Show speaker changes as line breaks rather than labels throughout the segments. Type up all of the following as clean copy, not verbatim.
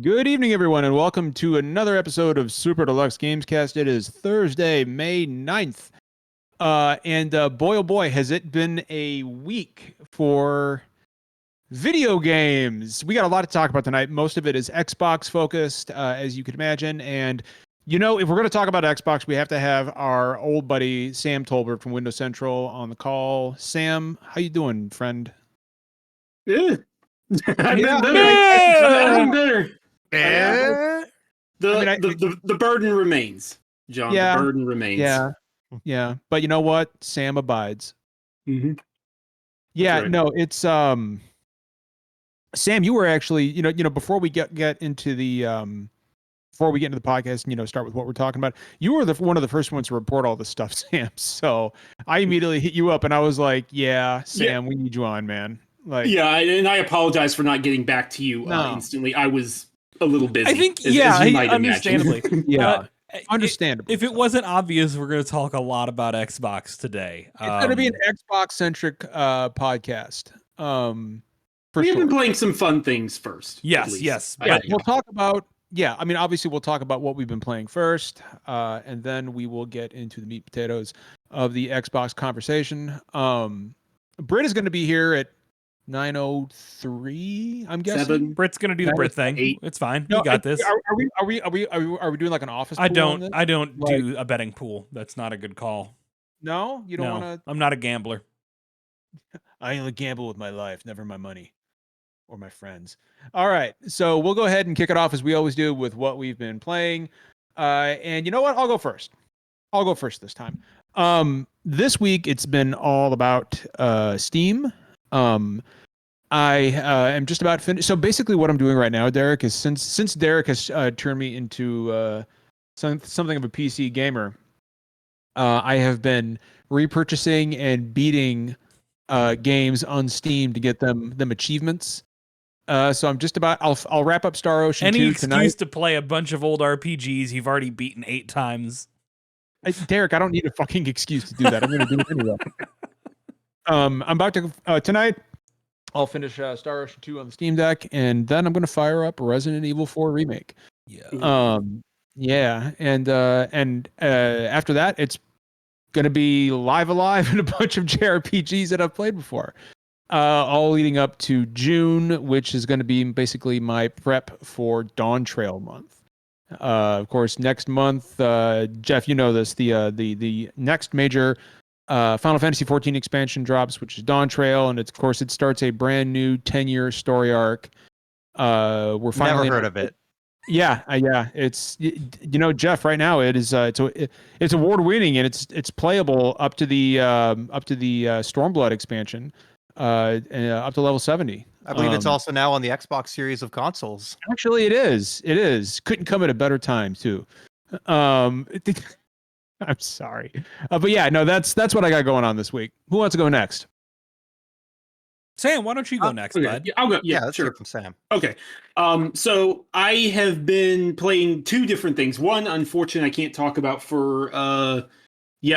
Good evening, everyone, and welcome to another episode of Super Deluxe Gamescast. It is Thursday, May 9th. Boy, oh boy, has it been a week for video games. We got a lot to talk about tonight. Most of it is Xbox focused, as you can imagine. And, if we're going to talk about Xbox, we have to have our old buddy, Sam Tolbert from Windows Central on the call. Sam, how you doing, friend?
Good. I've been better. The burden remains, John.
Yeah,
the burden remains.
Yeah. But you know what? Sam abides.
Mm-hmm.
Yeah,
right.
no, it's Sam, you were actually, before we get into the podcast and start with what we're talking about, you were one of the first ones to report all this stuff, Sam. So I immediately hit you up and I was like, yeah, Sam, we need you on, man.
And I apologize for not getting back to you instantly. I was a little busy.
I think, understandably.
Understandable.
If it wasn't obvious, we're going to talk a lot about Xbox today.
It's going to be an Xbox-centric podcast.
We've been playing some fun things first.
Yes.
Yeah, we'll talk about. Yeah, I mean, obviously, we'll talk about what we've been playing first, and then we will get into the meat and potatoes of the Xbox conversation. Britt is going to be here at 9:03. I'm guessing.
7.
Britt's going to do the Brit thing.
8.
It's fine. No, we got this.
Are we doing like an office?
I don't do a betting pool. That's not a good call.
No, you don't want to.
I'm not a gambler.
I only gamble with my life, never my money or my friends. All right, so we'll go ahead and kick it off as we always do with what we've been playing. And you know what? I'll go first. This time. This week it's been all about Steam. I am just about finished. So basically, what I'm doing right now, Derek, is since Derek has turned me into something of a PC gamer, I have been repurchasing and beating games on Steam to get them achievements. So I'm just about. I'll wrap up Star Ocean 2 tonight.
Any excuse to play a bunch of old RPGs you've already beaten 8 times.
Derek, I don't need a fucking excuse to do that. I'm going to do it anyway. I'm about to tonight. I'll finish Star Ocean 2 on the Steam Deck, and then I'm going to fire up Resident Evil 4 Remake. Yeah. And after that, it's going to be Live Alive and a bunch of JRPGs that I've played before. All leading up to June, which is going to be basically my prep for Dawn Trail month. Of course, next month, Jeff, you know this, the next major Final Fantasy XIV expansion drops, which is Dawn Trail, and it starts a brand new 10-year story arc. We're finally
never heard of it.
Yeah. It's Jeff. Right now, it is it's award winning and it's playable up to the Stormblood expansion, up to level 70.
I believe it's also now on the Xbox series of consoles.
Actually, it is. Couldn't come at a better time too. I'm sorry, but yeah, no, that's what I got going on this week. Who wants to go next?
Sam, why don't you go next, bud?
Yeah, I'll go.
Yeah, let's
sure.
hear from Sam.
Okay. So I have been playing 2 different things. One, unfortunately, I can't talk about for a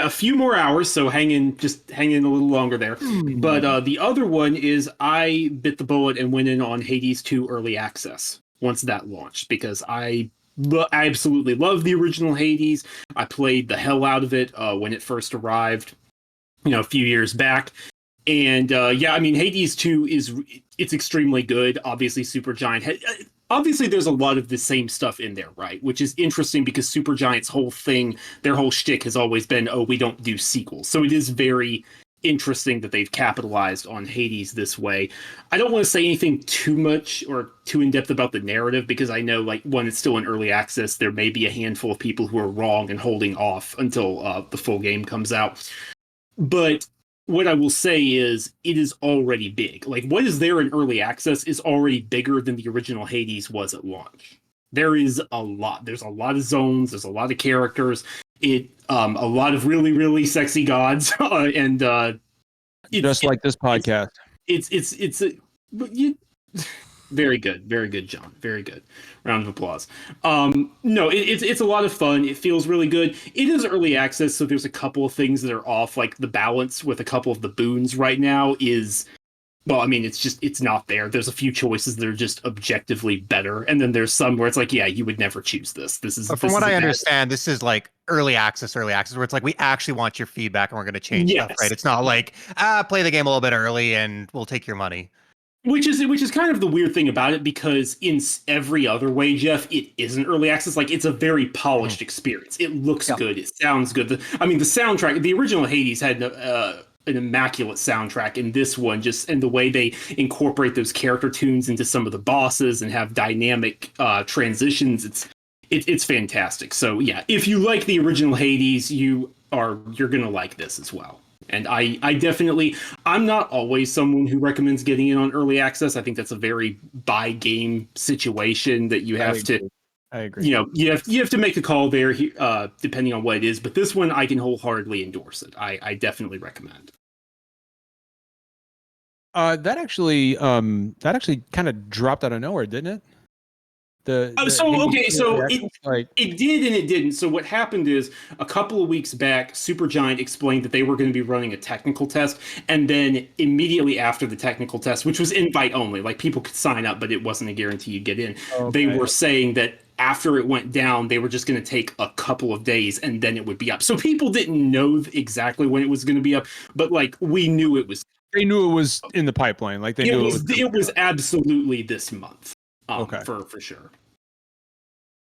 few more hours. So hang in a little longer there. But the other one is I bit the bullet and went in on Hades 2 early access once that launched because I absolutely love the original Hades. I played the hell out of it when it first arrived, a few years back. And Hades 2 it's extremely good. Obviously, Supergiant. Obviously, there's a lot of the same stuff in there, right? Which is interesting because Supergiant's whole thing, their whole shtick has always been, we don't do sequels. So it is very interesting that they've capitalized on Hades this way. I don't want to say anything too much or too in-depth about the narrative because I know, when it's still in early access, there may be a handful of people who are wrong and holding off until the full game comes out. But what I will say is it is already big. What is there in early access is already bigger than the original Hades was at launch. There is a lot. There's a lot of zones. There's a lot of characters. A lot of really, really sexy gods. And
just like this podcast.
Very good, John. Very good. Round of applause. It's a lot of fun. It feels really good. It is early access, so there's a couple of things that are off. The balance with a couple of the boons right now is Well, I mean, it's not there. There's a few choices that are just objectively better, and then there's some where it's like, yeah, you would never choose this.
But from what I understand, this is like early access, where it's like we actually want your feedback and we're going to change stuff, right? It's not like play the game a little bit early and we'll take your money.
Which is kind of the weird thing about it, because in every other way, Jeff, it isn't early access. Like, it's a very polished experience. It looks good. It sounds good. The soundtrack, the original Hades had an immaculate soundtrack, and this one and the way they incorporate those character tunes into some of the bosses and have dynamic transitions, it's fantastic. So yeah, if you like the original Hades, you're gonna like this as well. And I definitely, I'm not always someone who recommends getting in on early access. I think that's a very buy game situation that you have to.
I agree.
You have to make a call there, depending on what it is. But this one, I can wholeheartedly endorse it. I definitely recommend.
That actually kind of dropped out of nowhere, didn't it? It
did and it didn't. So what happened is, a couple of weeks back, Supergiant explained that they were going to be running a technical test, and then immediately after the technical test, which was invite only, like people could sign up, but it wasn't a guarantee you'd get in. They were saying that after it went down, they were just going to take a couple of days and then it would be up. So people didn't know exactly when it was going to be up, but like we knew it was.
They knew it was in the pipeline. Like they knew
it was absolutely this month. For sure.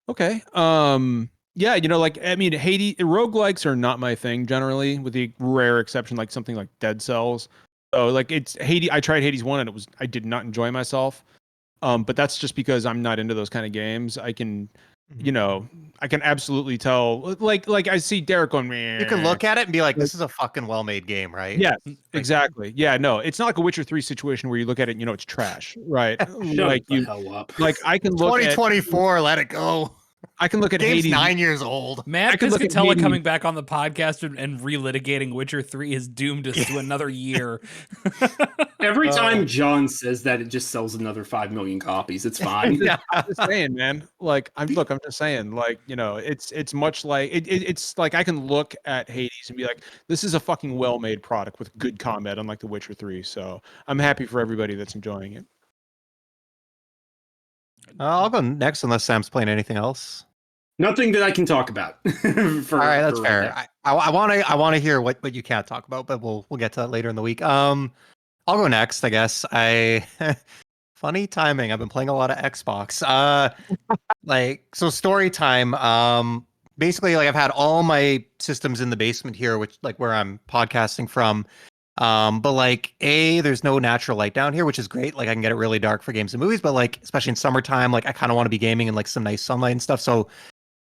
Okay. Yeah, like, I mean, Hades roguelikes are not my thing generally, with the rare exception like something like Dead Cells. So like it's Hades. I tried Hades 1 and I did not enjoy myself. But that's just because I'm not into those kind of games. I can I can absolutely tell, like I see Derek going, man.
You can look at it and be like, this is a fucking well-made game, right?
Yeah, exactly. Yeah, no, it's not like a Witcher 3 situation where you look at it and it's trash, right?
Shut the hell up.
Like I can look
2024, let it go.
I can look at
Game's
Hades.
9 years old.
Matt Piscatella coming back on the podcast and relitigating Witcher 3 is doomed us to another year.
Every time John says that, it just sells another 5 million copies. It's fine.
I'm just saying, man. Like I'm just saying, like, it's much like it's like I can look at Hades and be like, this is a fucking well-made product with good combat, unlike The Witcher 3. So I'm happy for everybody that's enjoying it.
I'll go next unless Sam's playing anything else.
Nothing that I can talk about.
All right, that's fair. I want to hear what you can't talk about, but we'll get to that later in the week. I'll go next, I guess. Funny timing. I've been playing a lot of Xbox. So story time. Basically, like I've had all my systems in the basement here, which like where I'm podcasting from. But like there's no natural light down here, which is great. Like I can get it really dark for games and movies, but like especially in summertime, like I kind of want to be gaming in like some nice sunlight and stuff. So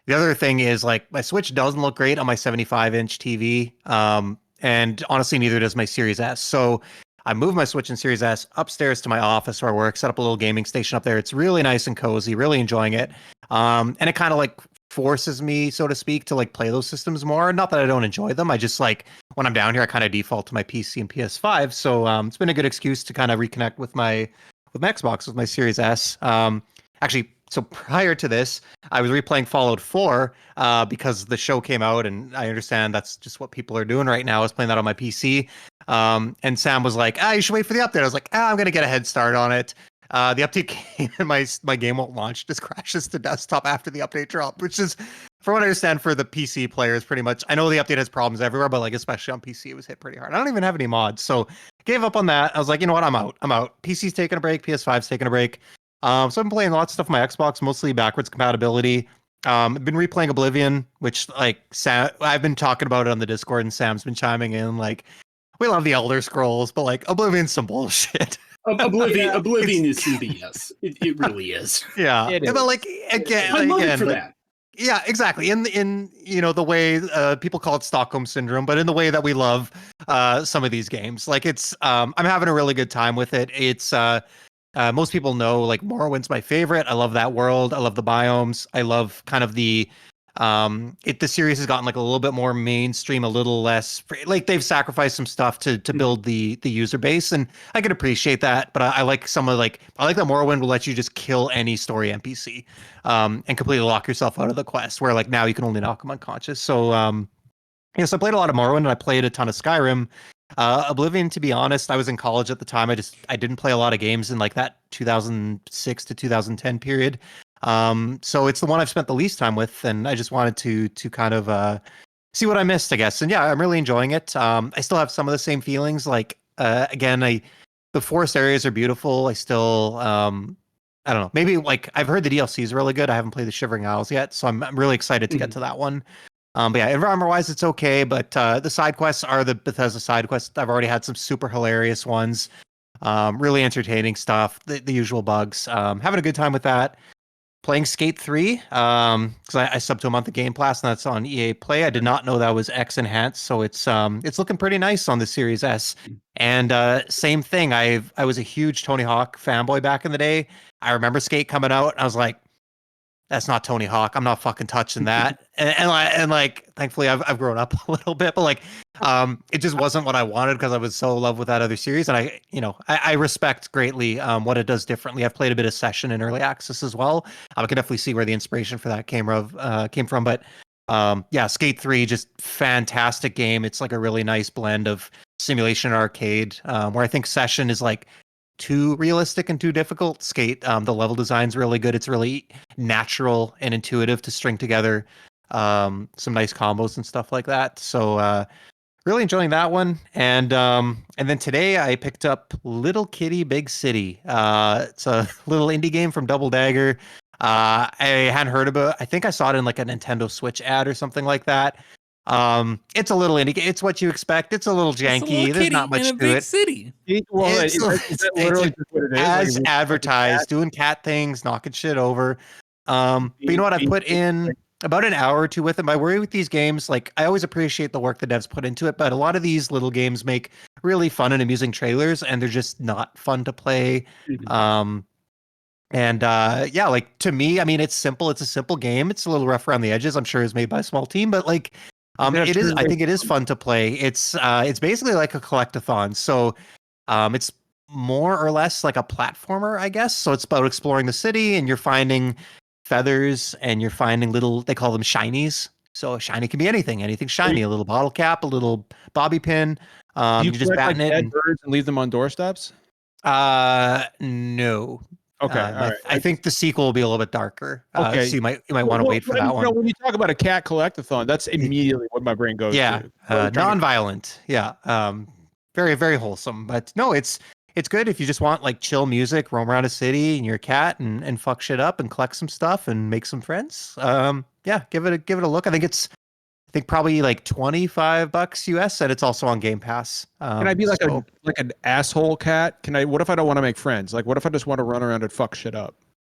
the other thing is like my Switch doesn't look great on my 75-inch TV. And honestly, neither does my Series S. So I moved my Switch and Series S upstairs to my office where I work, set up a little gaming station up there. It's really nice and cozy, really enjoying it. And it kind of like forces me, so to speak, to like play those systems more. Not that I don't enjoy them. I just like when I'm down here, I kind of default to my PC and PS5. So it's been a good excuse to kind of reconnect with my Xbox, with my Series S. Actually, so prior to this, I was replaying Fallout 4 because the show came out, and I understand that's just what people are doing right now. I was playing that on my PC. And Sam was like, you should wait for the update. I was like, I'm going to get a head start on it. The update came and my game won't launch. Just crashes to desktop after the update dropped, which is, from what I understand, for the PC players, pretty much. I know the update has problems everywhere, but like especially on PC, it was hit pretty hard. I don't even have any mods, so gave up on that. I was like, you know what, I'm out. PC's taking a break. PS5's taking a break. So I've been playing lots of stuff on my Xbox, mostly backwards compatibility. I've been replaying Oblivion, which like I've been talking about it on the Discord, and Sam's been chiming in like, we love the Elder Scrolls, but like Oblivion's some bullshit.
Oblivion is some BS. It really is.
Yeah, but like
I love it for that.
Yeah, exactly. In the way people call it Stockholm syndrome, but in the way that we love some of these games, like it's I'm having a really good time with it. It's most people know like Morrowind's my favorite. I love that world. I love the biomes. I love kind of the series has gotten like a little bit more mainstream, a little less like they've sacrificed some stuff to build the user base, and I can appreciate that. But I like I like that Morrowind will let you just kill any story NPC and completely lock yourself out of the quest, where like now you can only knock them unconscious. So so I played a lot of Morrowind, and I played a ton of Skyrim. Oblivion, to be honest, I was in college at the time. I didn't play a lot of games in like that 2006 to 2010 period. So it's the one I've spent the least time with, and I just wanted to kind of see what I missed, I guess. And yeah, I'm really enjoying it. I still have some of the same feelings. Like again, the forest areas are beautiful. I still I don't know. Maybe like I've heard the DLC is really good. I haven't played the Shivering Isles yet, so I'm really excited to get to that one. But yeah, environment wise, it's okay. But the side quests are the Bethesda side quests. I've already had some super hilarious ones. Really entertaining stuff. The usual bugs. Having a good time with that. Playing Skate 3, because I subbed to a month of Game Pass, and that's on EA Play. I did not know that was X enhanced, so it's looking pretty nice on the Series S. And same thing. I was a huge Tony Hawk fanboy back in the day. I remember Skate coming out, and I was like, that's not Tony Hawk. I'm not fucking touching that. And like, thankfully, I've grown up a little bit, but like, it just wasn't what I wanted because I was so in love with that other series. And I respect greatly what it does differently. I've played a bit of Session in early access as well. I can definitely see where the inspiration for that came from. But yeah, Skate 3, just fantastic game. It's like a really nice blend of simulation and arcade, where I think Session is like too realistic and too difficult. Skate, the level design's really good. It's really natural and intuitive to string together some nice combos and stuff like that. So really enjoying that one. And then today I picked up Little Kitty Big City. It's a little indie game from Double Dagger. I hadn't heard about it. I think I saw it in like a Nintendo Switch ad or something like that. It's a little indie. It's what you expect. It's a little janky. There's not much
in a
to
big
it.
city.
Well,
It's
literally just what it is.
as
Like,
advertised, doing cat things, knocking shit over. But you know what? I put in about an hour or two with it. My worry with these games, like I always appreciate the work the devs put into it, but a lot of these little games make really fun and amusing trailers, and they're just not fun to play. Yeah, like to me, I mean, it's simple. It's a simple game. It's a little rough around the edges. I'm sure it's made by a small team, but like, it is. I think it is fun to play. It's basically like a collectathon. So, it's more or less like a platformer, I guess. So it's about exploring the city, and you're finding feathers, and you're finding little. They call them shinies. So a shiny can be anything shiny. A little bottle cap, a little bobby pin.
you
You just
collect, like,
batten it.
dead birds and leave them on doorsteps?
No.
Okay, all right.
I think the sequel will be a little bit darker.
Okay.
So you might want to wait for that one.
When you talk about a cat collectathon, that's immediately what my brain goes
Yeah,
to. So I'm trying to-
non-violent. Yeah, very very wholesome. But no, it's good if you just want like chill music, roam around a city and you're a cat and fuck shit up and collect some stuff and make some friends. Yeah, give it a look. I think probably like $25 US, and it's also on Game Pass.
Can I be like an asshole cat? What if I don't want to make friends? Like, what if I just want to run around and fuck shit up?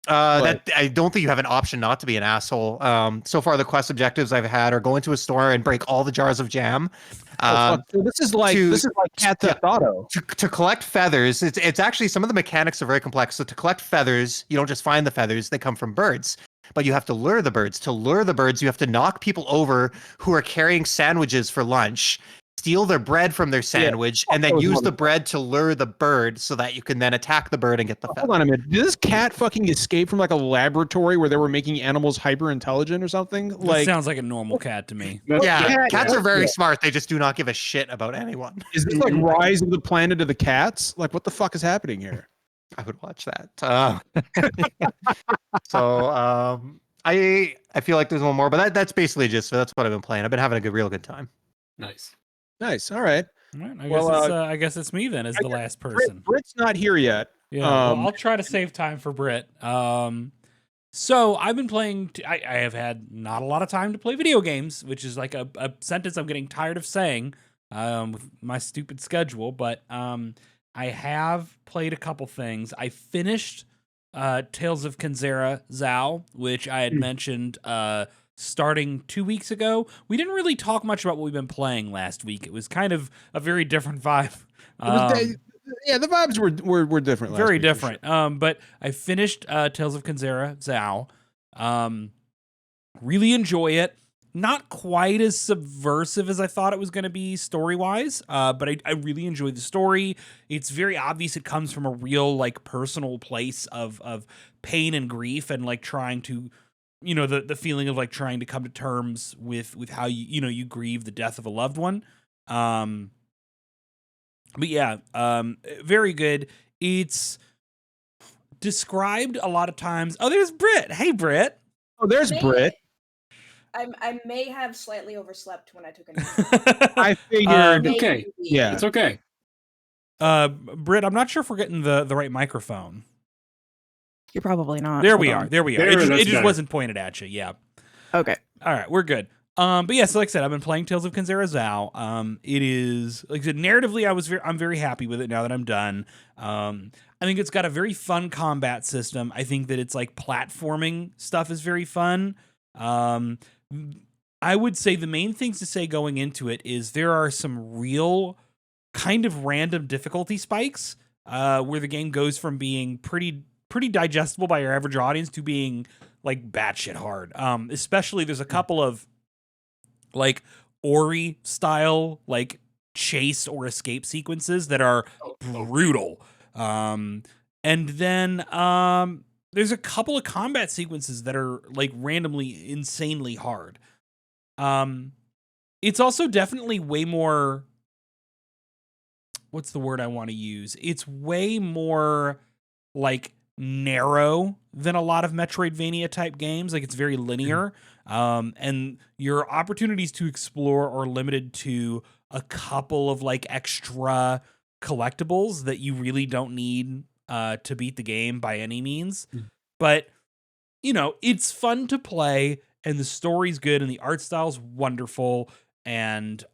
That I don't think you have an option not to be an asshole. So far the quest objectives I've had are go into a store and break all the jars of jam.
So this is like Cat Theft Auto.
To collect feathers, it's actually some of the mechanics are very complex. So to collect feathers, you don't just find the feathers; they come from birds. But you have to lure the birds. To lure the birds, you have to knock people over who are carrying sandwiches for lunch, steal their bread from their sandwich, and then use the bread to lure the bird so that you can then attack the bird and get the feather.
Hold on a minute. Did this cat fucking escape from like a laboratory where they were making animals hyper intelligent or something?
That sounds like a normal cat to me.
Yeah, cats are very smart. They just do not give a shit about anyone.
Is this like Rise of the Planet of the Cats? Like, what the fuck is happening here?
I would watch that. So I feel like there's one more, but that's basically just that's what I've been playing. I've been having a real good time.
Nice.
All right.
I guess it's me then as the last person.
Britt's not here yet.
Yeah, well, I'll try to save time for Britt. So I've been playing. I have had not a lot of time to play video games, which is like a sentence I'm getting tired of saying with my stupid schedule. But I have played a couple things. I finished Tales of Kenzera Zao, which I had mentioned starting 2 weeks ago. We didn't really talk much about what we've been playing last week. It was kind of a very different vibe.
Yeah, the vibes were different.
Very different. Sure. But I finished Tales of Kenzera Zao. Really enjoy it. Not quite as subversive as I thought it was going to be story-wise, but I really enjoyed the story. It's very obvious it comes from a real, like, personal place of pain and grief and, like, trying to, the feeling of, like, trying to come to terms with how you grieve the death of a loved one. But yeah, very good. It's described a lot of times. Oh, there's Britt. Hey, Britt.
Oh, there's Britt.
I may have slightly overslept when I took a nap.
I figured.
Okay.
Yeah.
It's okay.
Britt, I'm not sure if we're getting the right microphone.
You're probably not.
There
Hold
we
on.
are. There we are.
There,
It
that's
just
better.
wasn't pointed at you. Yeah.
Okay.
All right, we're good. But yeah, so like I said, I've been playing Tales of Kenzera Zao. It is, like I said, narratively, I'm very happy with it now that I'm done. I think it's got a very fun combat system. I think that it's like platforming stuff is very fun. I would say the main things to say going into it is there are some real kind of random difficulty spikes, where the game goes from being pretty digestible by your average audience to being like batshit hard. Especially there's a couple of like Ori style like chase or escape sequences that are brutal. And then there's a couple of combat sequences that are like randomly insanely hard. It's also definitely way more, what's the word I want to use? It's way more like narrow than a lot of Metroidvania type games. Like it's very linear. And your opportunities to explore are limited to a couple of like extra collectibles that you really don't need to beat the game by any means. But you know, it's fun to play and the story's good and the art style's wonderful and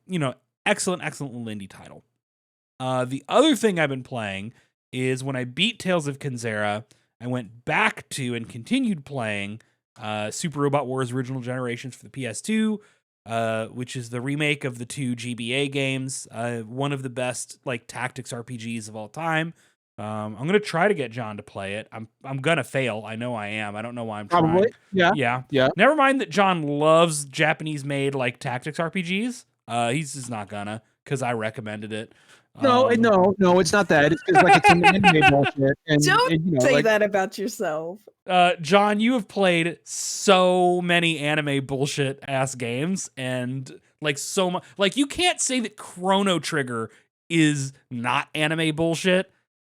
you know, excellent little indie title. The other thing I've been playing is when I beat Tales of Kenzera, I went back to and continued playing Super Robot Wars Original Generations for the PS2, which is the remake of the two GBA games, one of the best like tactics RPGs of all time. I'm gonna try to get John to play it. I'm gonna fail. I know I am. I don't know why I'm
Probably.
trying.
Yeah.
Yeah. Never mind that John loves Japanese-made like tactics RPGs. He's just not gonna because I recommended it.
No, it's not that. It's just like it's an anime bullshit.
Don't
and, you know,
say
like,
that about yourself.
John, you have played so many anime bullshit ass games and like so much. Like you can't say that Chrono Trigger is not anime bullshit.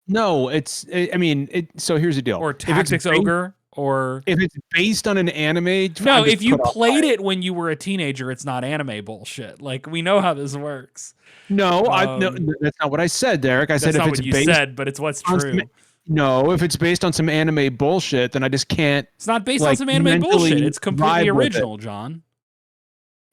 No, I mean, so here's the deal.
Or Tactics Ogre. Or
if it's based on an anime,
no, if you played it when you were a teenager, it's not anime bullshit. Like we know how this works.
No, no, that's not what I said, Derek. I said if it's based
said, but it's what's true.
No, if it's based on some anime bullshit, then I just can't.
It's not based on some anime bullshit. It's completely original, John.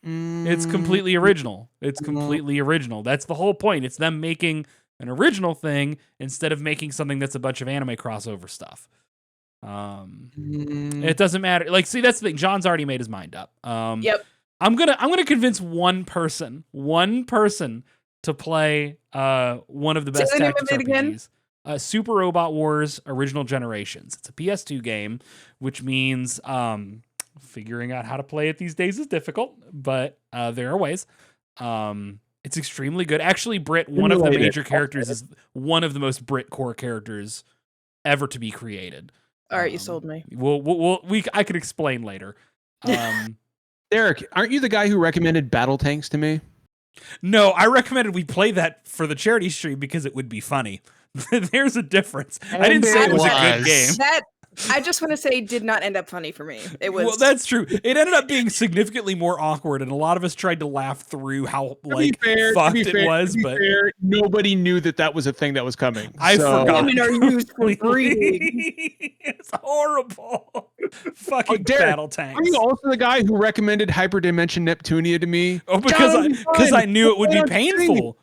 It's completely original. It's completely original. That's the whole point. It's them making an original thing instead of making something that's a bunch of anime crossover stuff. It doesn't matter. Like, see, that's the thing. John's already made his mind up.
Yep.
I'm gonna convince one person to play one of the best tactics RPGs. Super Robot Wars Original Generations. It's a PS2 game, which means figuring out how to play it these days is difficult, but there are ways. It's extremely good. Actually, Brit, one of the major characters, is one of the most Brit core characters ever to be created.
All right, you sold me.
I could explain later.
Derek, aren't you the guy who recommended Battle Tanks to me?
No, I recommended we play that for the charity stream because it would be funny. There's a difference. I didn't say it was a good game.
That I just want to say did not end up funny for me. It was
well, that's true. It ended up being significantly more awkward, and a lot of us tried to laugh through how like fucked it was. But
nobody knew that was a thing that was coming.
I forgot.
Women are used for breeding.
It's horrible. Fucking
Derek,
Battle Tanks.
Are you also the guy who recommended Hyperdimension Neptunia to me?
Oh, because I knew it would be painful.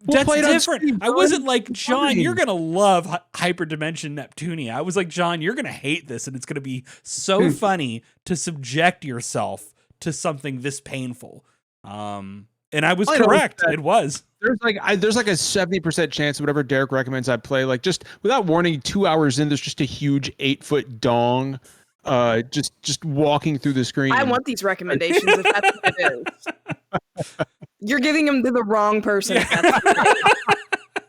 That's different. I wasn't like, John, you're going to love Hyperdimension Neptunia. I was like, John, you're going to hate this, and it's going to be so funny to subject yourself to something this painful. And I was correct. It was.
There's like a 70% chance whatever Derek recommends I play, like just without warning, 2 hours in, there's just a huge 8-foot dong just walking through the screen.
I want these recommendations if that's what it is. You're giving them to the wrong person. If that's what it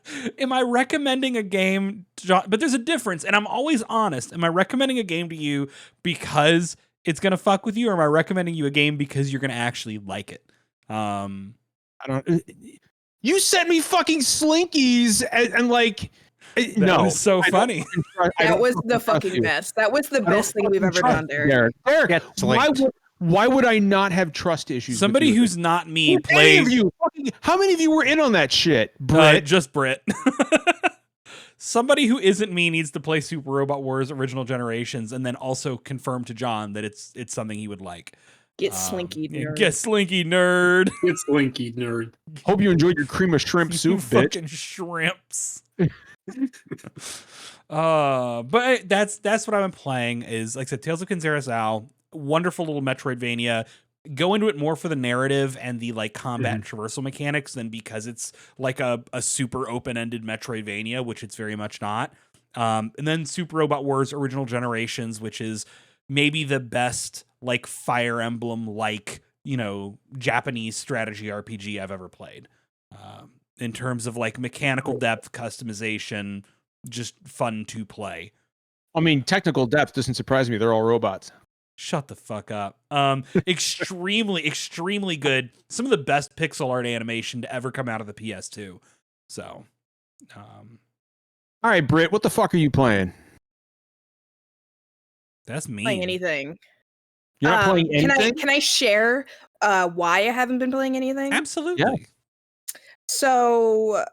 is.
Am I recommending a game, John? But there's a difference, and I'm always honest. Am I recommending a game to you because it's going to fuck with you, or am I recommending you a game because you're going to actually like it?
I don't. You sent me fucking Slinkies and like,
That
no,
was so
I don't
funny.
fucking trust- I
That
don't
was the
trust
fucking
you.
best. That was the
I don't
best thing we've
fucking
ever
trust
done,
you,
Derek.
Derek,
Get
why would I not have trust issues?
Somebody
with you?
who's not me
Who- any of
plays
you. How many of you were in on that shit, Britt?
just Brit. Somebody who isn't me needs to play Super Robot Wars Original Generations and then also confirm to John that it's something he would like.
Get slinky, nerd.
Get slinky, nerd.
It's Slinky, nerd.
Hope you enjoyed your cream of shrimp
You
soup, bitch.
fucking shrimps. But that's what I've been playing is, like I said, Tales of Kinzera Al, wonderful little Metroidvania. Go into it more for the narrative and the like combat and traversal mechanics than because it's like a super open-ended Metroidvania, which it's very much not. And then Super Robot Wars Original Generations, which is maybe the best like Fire Emblem like, you know, Japanese strategy RPG I've ever played. In terms of like mechanical depth, customization, just fun to play.
I mean, technical depth doesn't surprise me. They're all robots.
Shut the fuck up. Extremely good. Some of the best pixel art animation to ever come out of the PS2. So,
All right, Britt, what the fuck are you playing?
that's me.
Playing anything.
You're not playing anything?
Can I share why I haven't been playing anything?
Absolutely.
So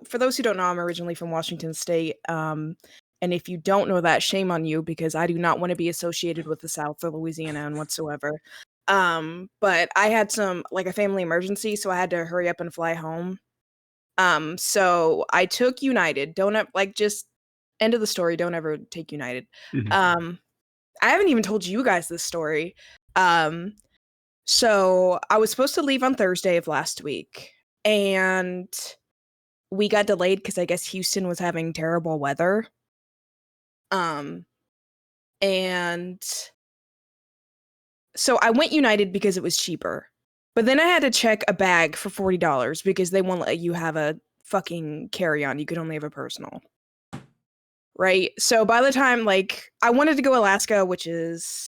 for those who don't know, I'm originally from Washington State. And if you don't know that, shame on you, because I do not want to be associated with the South or Louisiana and whatsoever. But I had a family emergency, so I had to hurry up and fly home. So I took United. Just end of the story. Don't ever take United.
Mhm.
I haven't even told you guys this story. So I was supposed to leave on Thursday of last week, and we got delayed because I guess Houston was having terrible weather. And so I went United because it was cheaper. But then I had to check a bag for $40 because they won't let you have a fucking carry-on. You could only have a personal. Right? So by the time, I wanted to go Alaska, which is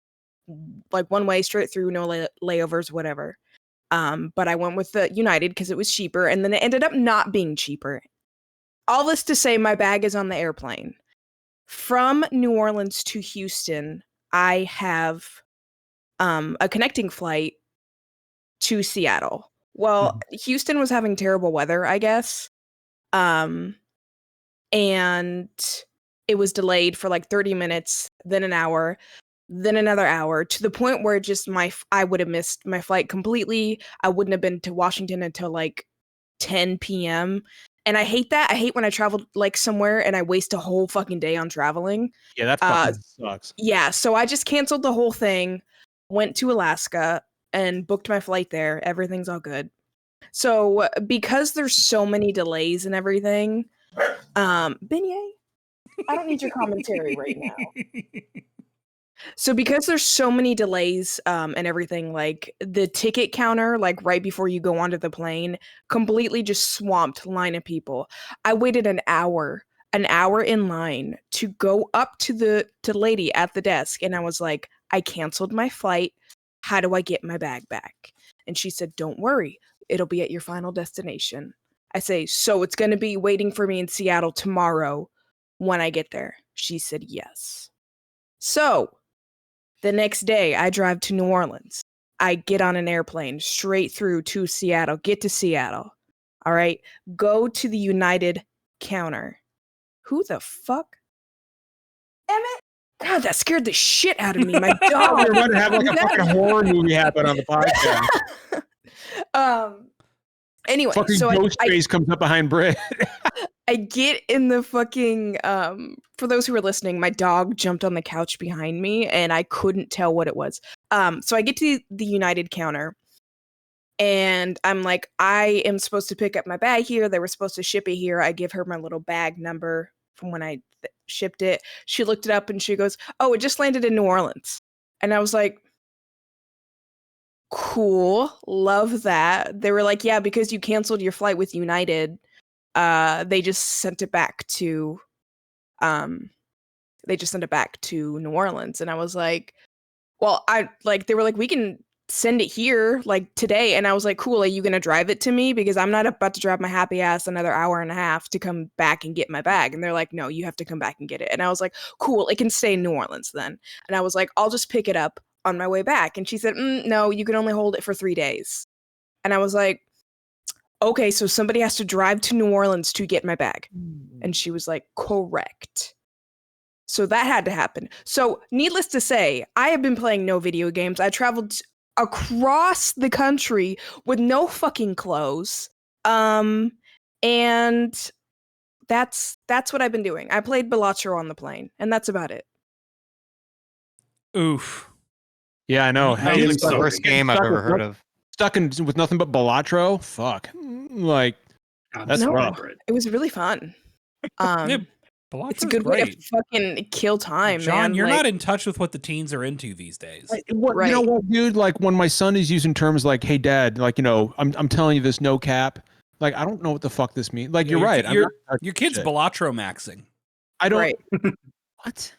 one way straight through, no layovers, whatever. But I went with the United because it was cheaper, and then it ended up not being cheaper. All this to say, my bag is on the airplane. From New Orleans to Houston, I have a connecting flight to Seattle. Well, Houston was having terrible weather, I guess. And it was delayed for 30 minutes, then an hour, then another hour, to the point where just I would have missed my flight completely. I wouldn't have been to Washington until 10 p.m. And I hate that. I hate when I travel somewhere and I waste a whole fucking day on traveling.
Yeah, that fucking sucks.
Yeah, so I just canceled the whole thing, went to Alaska, and booked my flight there. Everything's all good. So because there's so many delays and everything, Beignet, I don't need your commentary right now. So because there's so many delays and everything, the ticket counter, right before you go onto the plane, completely just swamped line of people. I waited an hour in line to go up to the lady at the desk, and I was like, I canceled my flight. How do I get my bag back? And she said, don't worry, it'll be at your final destination. I say, so it's going to be waiting for me in Seattle tomorrow when I get there. She said, yes. So the next day, I drive to New Orleans. I get on an airplane straight through to Seattle, get to Seattle. All right. Go to the United counter. Who the fuck? Emmett? God, that scared the shit out of me. My dog.
We're about to have a fucking horror movie happen on the podcast.
Anyway,
Fucking
so
ghost face comes up behind Britt.
I get in the fucking for those who are listening, my dog jumped on the couch behind me and I couldn't tell what it was. So I get to the United counter and I'm like, I am supposed to pick up my bag here. They were supposed to ship it here. I give her my little bag number from when I shipped it. She looked it up and she goes, "Oh, it just landed in New Orleans." And I was like, cool, love that. They were like, yeah, because you canceled your flight with United, they just sent it back to New Orleans. And I was like, well, they were like, we can send it here like today. And I was like, cool, are you going to drive it to me? Because I'm not about to drive my happy ass another hour and a half to come back and get my bag. And they're like, no, you have to come back and get it. And I was like, cool, it can stay in New Orleans then. And I was like, I'll just pick it up on my way back. And she said, no, you can only hold it for 3 days. And I was like, okay, so somebody has to drive to New Orleans to get my bag. And she was like, correct. So that had to happen. So needless to say, I have been playing no video games. I traveled across the country with no fucking clothes. And that's what I've been doing. I played Balatro on the plane, and that's about it.
Oof.
Yeah, I know.
I
Hey,
am
It's the
sorry.
worst game I've ever heard of.
stuck in with nothing but Balatro. Fuck. Like
God,
that's
No.
rough.
It was really fun.
Yeah,
It's a
Balatro's
good way
great.
to fucking kill time,
John,
man.
you're
Like,
not in touch with what the teens are into these days.
You know
Right.
what, dude? Like when my son is using terms like, "Hey, Dad," like I'm telling you this, no cap. Like I don't know what the fuck this means. Like
Yeah,
you're
your
right.
ki-
I'm
your-
not touching
Your kid's
shit.
Balatro maxing.
I don't.
Right.
What?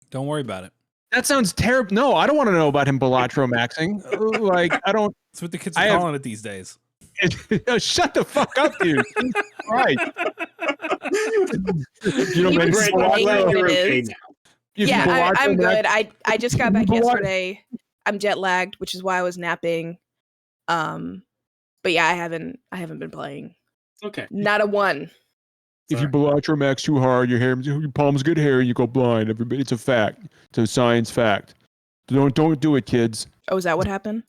Don't worry about it.
That sounds terrible. No, I don't want to know about him Balatro maxing. Like I don't.
That's what the kids
I
are
have-
calling it these days.
Shut the fuck up, dude. Right. You know,
You
man,
can
Brett,
say
I'm glad
what
you're
it
okay
is.
now.
Yeah, I'm good.
Balatro
I just got back
Balat-
yesterday. I'm jet lagged, which is why I was napping. But yeah, I haven't been playing.
Okay.
Not a one.
If you Balatro max too hard, your palms get hairy, and you go blind. Everybody, it's a fact. It's a science fact. Don't do it, kids.
Oh, is that what happened?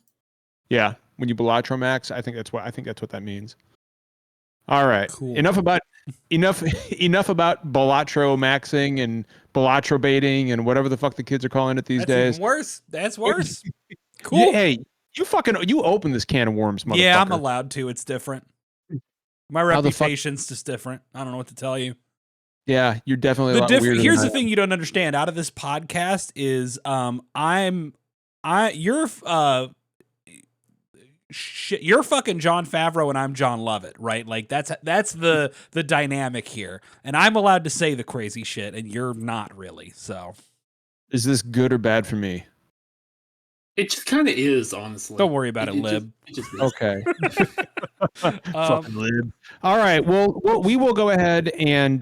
Yeah, when you Balatro max, I think that's what that means. All right,
Cool.
enough about Balatro maxing and Balatro baiting and whatever the fuck the kids are calling it these
That's
days.
even worse. That's worse. Cool.
Hey, you open this can of worms, motherfucker.
Yeah, I'm allowed to. It's different. My
How the fuck-
reputation's just different. I don't know what to tell you.
Yeah, you're definitely a lot weirder
Here's
than
the thing you don't understand. Out of this podcast is you're fucking John Favreau and I'm John Lovett, right? Like that's the dynamic here. And I'm allowed to say the crazy shit and you're not really. So
Is this good or bad for me?
It just kind of is, honestly.
don't worry about it, Lib.
It just is.
Okay. Fucking lib. All right. Well, we will go ahead and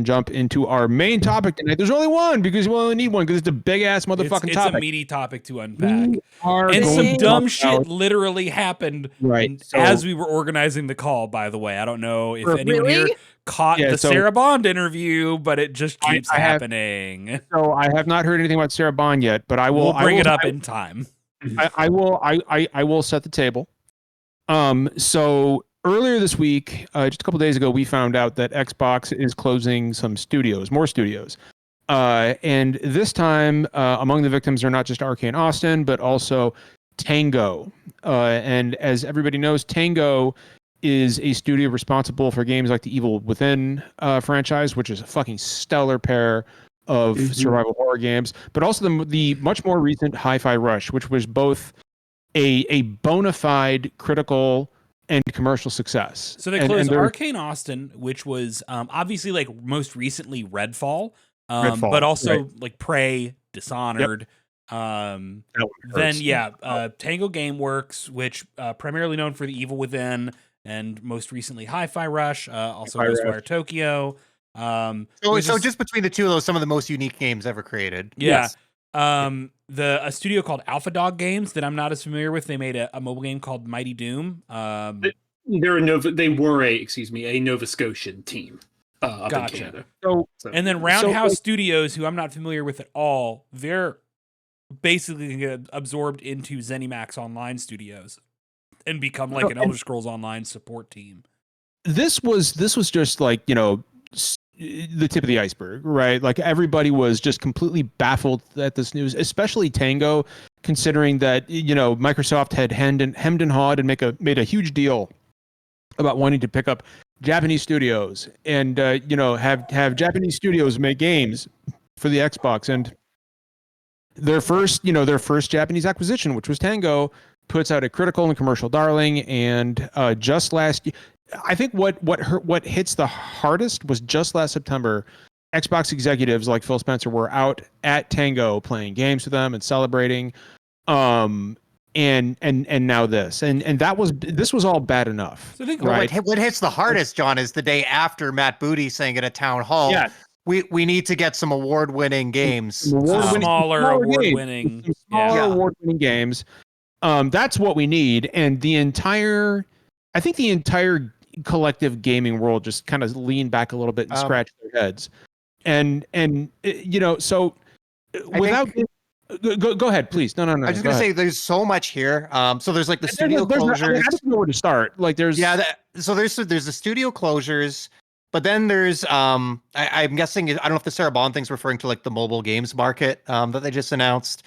jump into our main topic tonight. There's only one because we only need one because it's a big ass motherfucking
It's
topic.
a meaty topic to unpack.
We are
And
going
some
to
dumb
talk
shit
about-
literally happened
Right. So,
as we were organizing the call, by the way. I don't know if anyone
Really?
here caught
Yeah,
the
so-
Sarah Bond interview, but it just keeps
I have-
happening.
so I have not heard anything about Sarah Bond yet, but I will
We'll bring
I
it
will,
up in time.
I will set the table. So earlier this week, just a couple days ago, we found out that Xbox is closing some studios, more studios. And this time, among the victims are not just Arcane Austin, but also Tango. And as everybody knows, Tango is a studio responsible for games like the Evil Within franchise, which is a fucking stellar pair of survival horror games, but also the much more recent Hi-Fi Rush, which was both a bona fide critical and commercial success.
So they
And-
closed
and they're-
Arcane Austin, which was obviously like most recently Redfall,
Redfall,
but also
right.
like Prey, Dishonored.
That one
Then
hurts.
Tango Gameworks, which primarily known for the Evil Within, and most recently Hi-Fi Rush, also
Hi-Fi
Ghostwire
Rush.
Tokyo.
So just between the two of those, some of the most unique games ever created.
Yeah.
Yes.
A studio called Alpha Dog Games that I'm not as familiar with. They made a mobile game called Mighty Doom.
They were a Nova Scotian team up
Gotcha.
in Canada.
So
And then Roundhouse Studios, who I'm not familiar with at all, they're basically going to get absorbed into ZeniMax Online Studios and become like an Elder Scrolls Online support team.
this was just like, the tip of the iceberg, right? Like everybody was just completely baffled at this news, especially Tango, considering that Microsoft had hemmed and hawed and made a huge deal about wanting to pick up Japanese studios and have Japanese studios make games for the Xbox. And their first Japanese acquisition, which was Tango, puts out a critical and commercial darling. And just last year, I think what hits the hardest was just last September, Xbox executives like Phil Spencer were out at Tango playing games with them and celebrating. and now this, and this was all bad enough.
So I think
right.
What hits the hardest, John, is the day after Matt Booty saying at a town hall,
Yeah.
we need to get some award-winning games.
Smaller award-winning,
some smaller
yeah.
award-winning games. That's what we need, and I think the entire collective gaming world just kind of leaned back a little bit and scratched their heads, and so without. Go ahead, please. No.
I was just gonna say, there's so much here. So there's like the studio closures.
I don't know where to start. Like there's
so there's the studio closures, but then there's I'm guessing, I don't know if the Sarah Bond thing's referring to like the mobile games market that they just announced.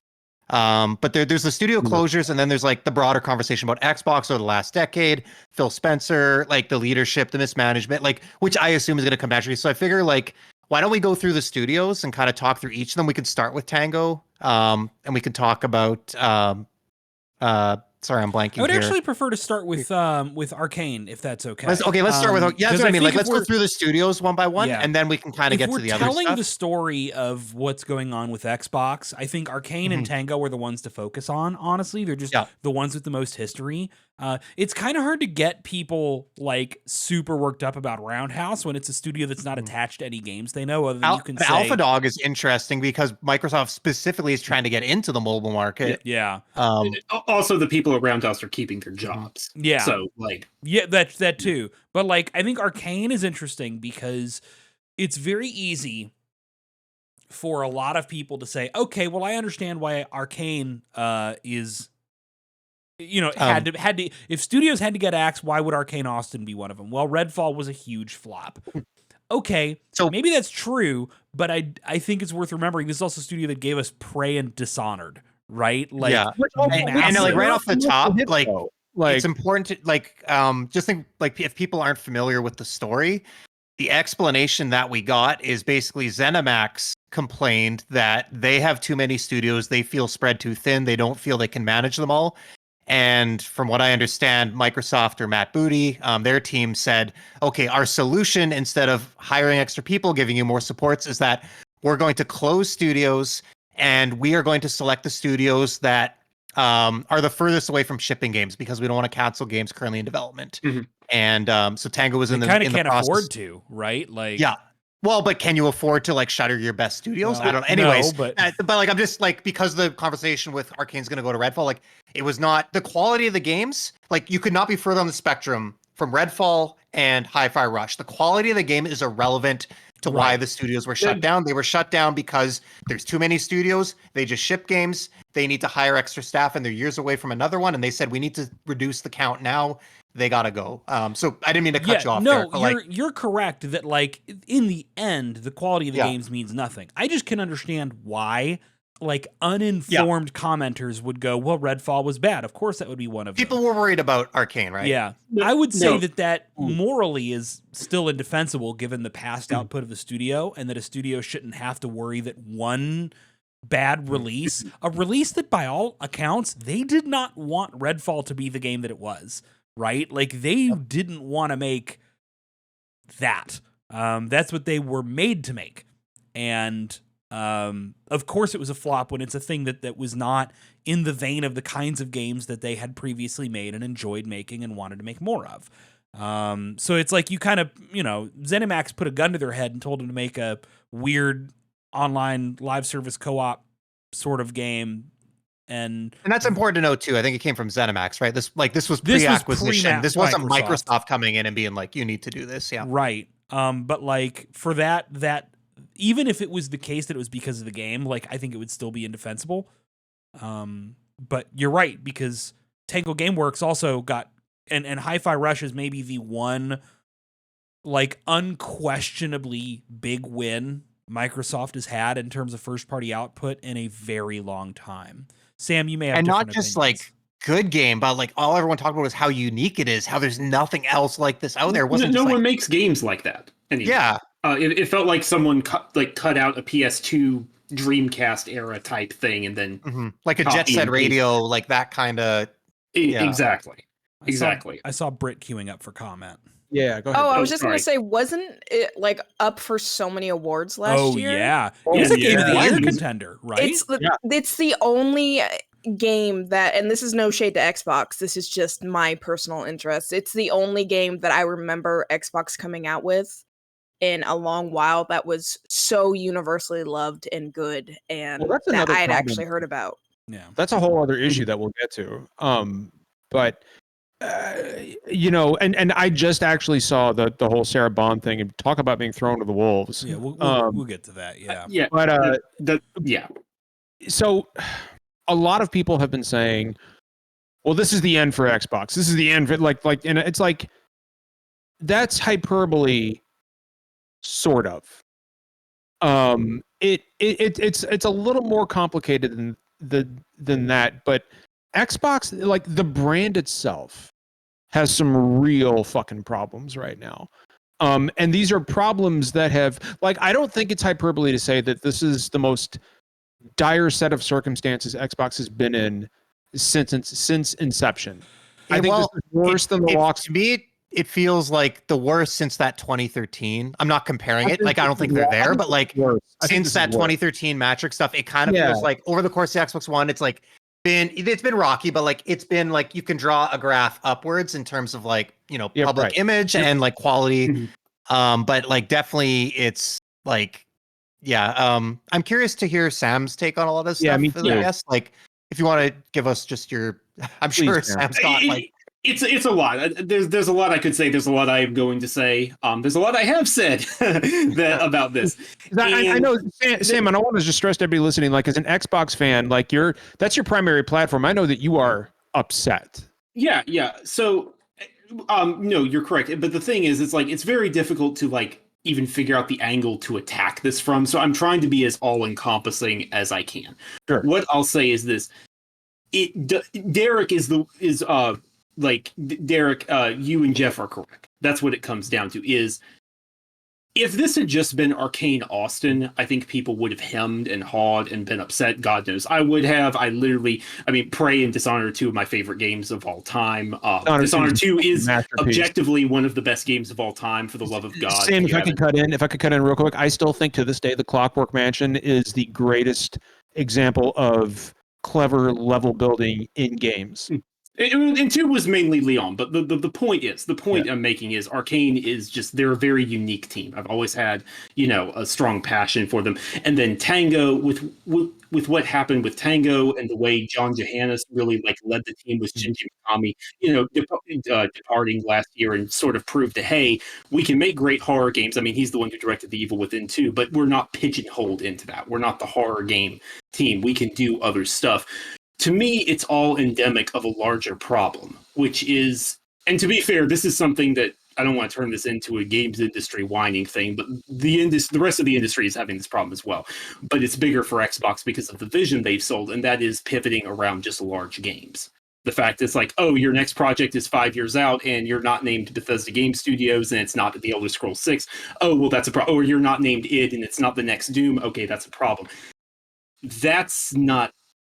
But there's the studio closures, and then there's like the broader conversation about Xbox over the last decade, Phil Spencer, like the leadership, the mismanagement, like which I assume is gonna come naturally. So I figure like, why don't we go through the studios and kind of talk through each of them? We could start with Tango, and we can talk about sorry, I'm blanking.
I would
here.
actually prefer to start with Arcane, if that's okay.
Let's start with that's what I mean. Like, let's go through the studios one by one,
Yeah.
and then we can kind of get to the other stuff.
If we're telling the story of what's going on with Xbox, I think Arcane and Tango are the ones to focus on. Honestly, they're just the ones with the most history. It's kind of hard to get people like super worked up about Roundhouse when it's a studio that's not attached to any games they know. Other than you can say
Alpha Dog is interesting because Microsoft specifically is trying to get into the mobile market.
Yeah.
Also, the people at Roundhouse are keeping their jobs.
Yeah.
So like,
yeah, that too. But like, I think Arcane is interesting because it's very easy for a lot of people to say, okay, well, I understand why Arcane is. Had to. If studios had to get axed, why would Arcane Austin be one of them? Well, Redfall was a huge flop. Okay, so maybe that's true, but I think it's worth remembering this is also a studio that gave us Prey and Dishonored, right? Like,
yeah, and like right off the top, like it's important to like just think like if people aren't familiar with the story, the explanation that we got is basically ZeniMax complained that they have too many studios, they feel spread too thin, they don't feel they can manage them all. And from what I understand, Microsoft or Matt Booty, their team said, okay, our solution, instead of hiring extra people, giving you more supports, is that we're going to close studios and we are going to select the studios that are the furthest away from shipping games because we don't want to cancel games currently in development. And so Tango was in the process.
Kind of can't afford to, right? Like,
yeah. Well, but can you afford to like shutter your best studios? I don't know. Anyways,
no,
but like I'm just like, because the conversation with Arcane's going to go to Redfall, like it was not the quality of the games. Like you could not be further on the spectrum from Redfall and Hi-Fi Rush. The quality of the game is irrelevant to why the studios were shut down. They were shut down because there's too many studios. They just ship games. They need to hire extra staff, and they're years away from another one. And they said, we need to reduce the count now. They gotta go. So I didn't mean to cut you off.
No,
there,
you're correct that like in the end, the quality of the games means nothing. I just can understand why like uninformed commenters would go, well, Redfall was bad. Of course that would be one of
people
them.
were worried about Arcane, right?
Yeah. I would say that morally is still indefensible given the past output of the studio, and that a studio shouldn't have to worry that one bad release, a release that by all accounts, they did not want Redfall to be the game that it was. Right? Like they didn't want to make that. That's what they were made to make. And of course it was a flop when it's a thing that was not in the vein of the kinds of games that they had previously made and enjoyed making and wanted to make more of. So it's like you kind of, ZeniMax put a gun to their head and told them to make a weird online live service co-op sort of game. And
that's important to note too. I think it came from ZeniMax, right? This was pre-acquisition. This wasn't Microsoft coming in and being like, "You need to do this." Yeah,
right. But like for that even if it was the case that it was because of the game, like I think it would still be indefensible. But you're right, because Tango Gameworks also got and Hi-Fi Rush is maybe the one like unquestionably big win Microsoft has had in terms of first party output in a very long time. Sam, you may have,
and not just opinions. Like good game, but like all everyone talked about was how unique it is, how there's nothing else like this out there. It wasn't
no one makes games like that anymore.
Yeah,
it felt like someone cut out a PS2 Dreamcast era type thing, and then
like a Jet Set Radio, like that kind of.
Exactly.
I saw Britt queuing up for comment.
Yeah, go ahead.
I was just going to say, wasn't it like up for so many awards last year?
Yeah. It was a Game of the Year contender, right?
It's the only game that, and this is no shade to Xbox, this is just my personal interest. It's the only game that I remember Xbox coming out with in a long while that was so universally loved and good, and
that's
that
another
I had
problem.
actually heard about.
Yeah.
That's a whole other issue that we'll get to. But you know, and I just actually saw the whole Sarah Bond thing, and talk about being thrown to the wolves.
Yeah, we'll get to that. Yeah.
Yeah.
But
yeah.
so a lot of people have been saying, well, this is the end for Xbox. This is the end for like, and it's like, that's hyperbole, sort of. It's a little more complicated than that, but Xbox, like the brand itself, has some real fucking problems right now. And these are problems that have, like, I don't think it's hyperbole to say that this is the most dire set of circumstances Xbox has been in since inception. I think this is worse than the locks.
To me, it feels like the worst since that 2013. I'm not comparing it. Like, I don't think they're there, but like since that 2013 Matrix stuff, it kind of feels like over the course of the Xbox One, it's like it's been rocky, but like it's been like you can draw a graph upwards in terms of like, you know, public image and like quality. But like definitely it's like, I'm curious to hear Sam's take on all of this stuff.
Me too.
I guess like if you want to give us just your, I'm sure Sam's got like.
It's a lot. There's a lot I could say. There's a lot I am going to say. There's a lot I have said about this.
I know, Sam, and I want to just stress to everybody listening, like as an Xbox fan, like that's your primary platform. I know that you are upset.
Yeah. So, no, you're correct. But the thing is, it's like it's very difficult to like even figure out the angle to attack this from. So I'm trying to be as all-encompassing as I can.
Sure.
What I'll say is this: Derek Derek, you and Jeff are correct. That's what it comes down to. Is if this had just been Arcane Austin, I think people would have hemmed and hawed and been upset. God knows I would have. I mean, Prey and Dishonored are two of my favorite games of all time. Dishonored 2 is objectively one of the best games of all time, for the love of God.
Sam, if I could cut in real quick, I still think to this day the Clockwork Mansion is the greatest example of clever level building in games.
And 2 was mainly Leon, but the point I'm making is Arcane is just, they're a very unique team. I've always had, you know, a strong passion for them. And then Tango, with what happened with Tango and the way John Johannes really like led the team with Shinji Mikami, you know, departing last year and sort of proved that, hey, we can make great horror games. I mean, he's the one who directed The Evil Within 2, but we're not pigeonholed into that. We're not the horror game team. We can do other stuff. To me, it's all endemic of a larger problem, which is, and to be fair, this is something that I don't want to turn this into a games industry whining thing, but the rest of the industry is having this problem as well. But it's bigger for Xbox because of the vision they've sold, and that is pivoting around just large games. The fact it's like, oh, your next project is 5 years out, and you're not named Bethesda Game Studios, and it's not The Elder Scrolls 6. Oh, well, that's a problem. Or you're not named id, and it's not the next Doom. Okay, that's a problem. That's not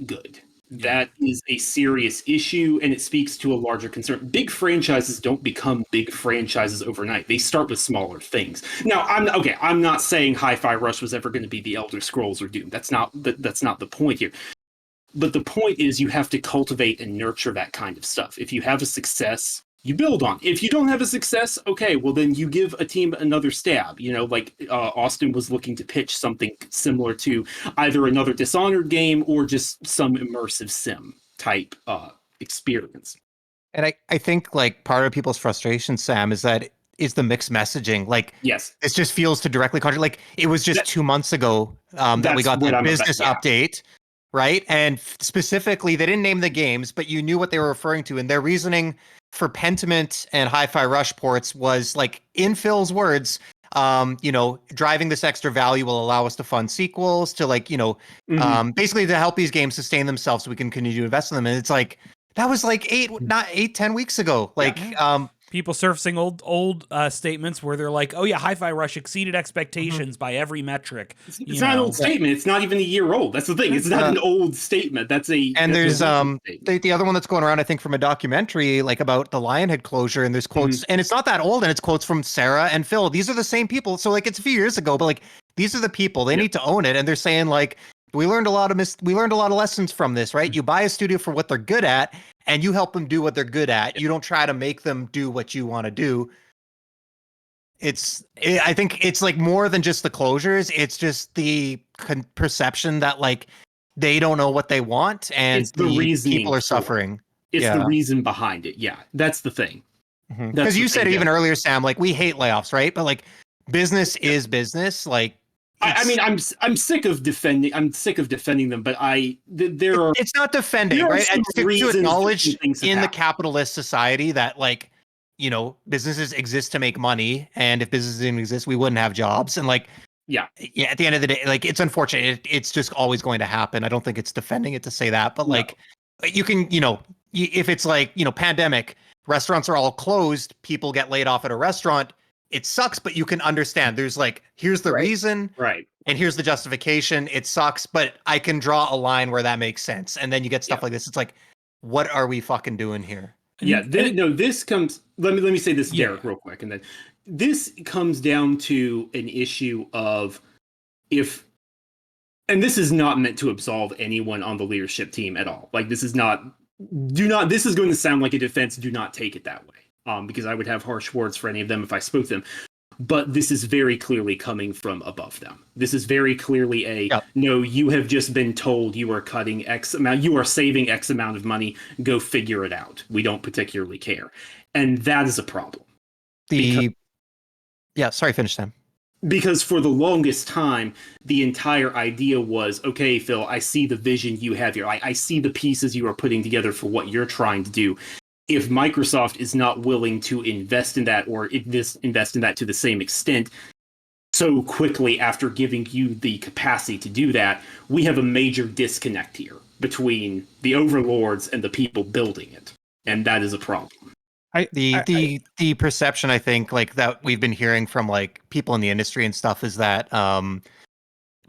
good. That is a serious issue, and it speaks to a larger concern. Big franchises don't become big franchises overnight. They start with smaller things. Now, I'm not saying Hi-Fi Rush was ever going to be The Elder Scrolls or Doom. That's not the point here. But the point is you have to cultivate and nurture that kind of stuff. If you have a success, you build on. If you don't have a success, okay, well then you give a team another stab. You know, like Austin was looking to pitch something similar to either another Dishonored game or just some immersive sim type experience.
And I think like part of people's frustration, Sam, is the mixed messaging. Like,
yes,
it just feels to directly contradict. Like it was just 2 months ago that we got the business update. Right. And specifically, they didn't name the games, but you knew what they were referring to. And their reasoning for Pentiment and Hi-Fi Rush ports was like, in Phil's words, you know, driving this extra value will allow us to fund sequels, to like, you know, basically to help these games sustain themselves so we can continue to invest in them. And it's like, that was like 10 weeks ago. Like,
people surfacing old statements where they're like, oh yeah, Hi-Fi Rush exceeded expectations by every metric.
It's not an old statement. It's not even a year old. That's the thing. It's not an old statement.
There's the other one that's going around, I think, from a documentary like about the Lionhead closure, and there's quotes, and it's not that old, and it's quotes from Sarah and Phil. These are the same people. So like it's a few years ago, but like these are the people. They need to own it, and they're saying like, we learned a lot of lessons from this, right? You buy a studio for what they're good at, and you help them do what they're good at. You don't try to make them do what you want to do. I think it's like more than just the closures. It's just the perception that like they don't know what they want, and
It's the reasoning
people are suffering.
It's the reason behind it. Yeah, that's the thing.
Because you said even earlier, Sam, like we hate layoffs, right? But like business is business. Like
I mean, I'm sick of defending. I'm sick of defending them, but there are.
It's not defending,
there are
right?
some
To acknowledge
reasons
in the capitalist society that like, you know, businesses exist to make money, and if businesses didn't exist, we wouldn't have jobs. And like, yeah, at the end of the day, like it's unfortunate. It's just always going to happen. I don't think it's defending it to say that, but like, you can, you know, if it's like, you know, pandemic, restaurants are all closed, people get laid off at a restaurant. It sucks, but you can understand. There's like, here's the reason,
right?
And here's the justification. It sucks, but I can draw a line where that makes sense. And then you get stuff like this. It's like, what are we fucking doing here?
Yeah, this comes. Let me say this, Derek, real quick, and then this comes down to an issue of and this is not meant to absolve anyone on the leadership team at all. Like this is not. This is going to sound like a defense. Do not take it that way. Because I would have harsh words for any of them if I spoke to them. But this is very clearly coming from above them. This is very clearly no, you have just been told you are cutting X amount, you are saving X amount of money, go figure it out. We don't particularly care. And that is a problem.
Sorry, finish them.
Because for the longest time, the entire idea was, okay, Phil, I see the vision you have here. I see the pieces you are putting together for what you're trying to do. If Microsoft is not willing to invest in that or invest in that to the same extent so quickly after giving you the capacity to do that, we have a major disconnect here between the overlords and the people building it. And that is a problem.
The perception, I think, like that we've been hearing from like people in the industry and stuff is that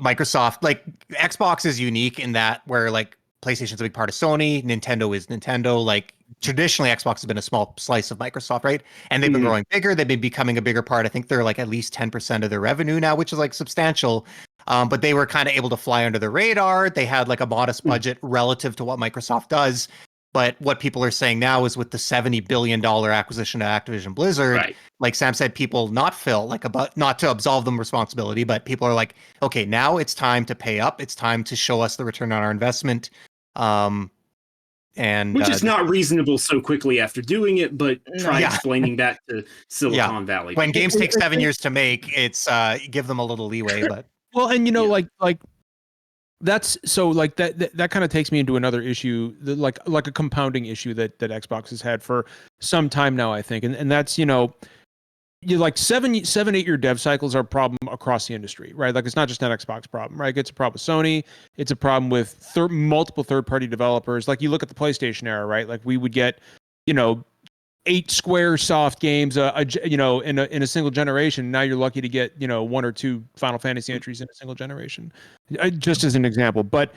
Microsoft, like Xbox is unique in that where like PlayStation's a big part of Sony, Nintendo is Nintendo. Like traditionally, Xbox has been a small slice of Microsoft, right? And they've been growing bigger. They've been becoming a bigger part. I think they're like at least 10% of their revenue now, which is like substantial. But they were kind of able to fly under the radar. They had like a modest budget relative to what Microsoft does. But what people are saying now is with the $70 billion acquisition of Activision Blizzard, like Sam said, people not to absolve them responsibility, but people are like, okay, now it's time to pay up. It's time to show us the return on our investment. And
which is not reasonable so quickly after doing it, but try explaining that to Silicon Valley.
When games take 7 years to make, it's give them a little leeway. But
well, and you know, like that's so like that kind of takes me into another issue, like a compounding issue that Xbox has had for some time now, I think, and that's, you know, you like 7-8 year dev cycles are a problem across the industry, right? Like it's not just an Xbox problem, right? It's a problem with Sony. It's a problem with multiple third-party developers. Like you look at the PlayStation era, right? Like we would get, you know, 8 Squaresoft games, you know, in a single generation. Now you're lucky to get, you know, 1 or 2 Final Fantasy entries in a single generation, just as an example. But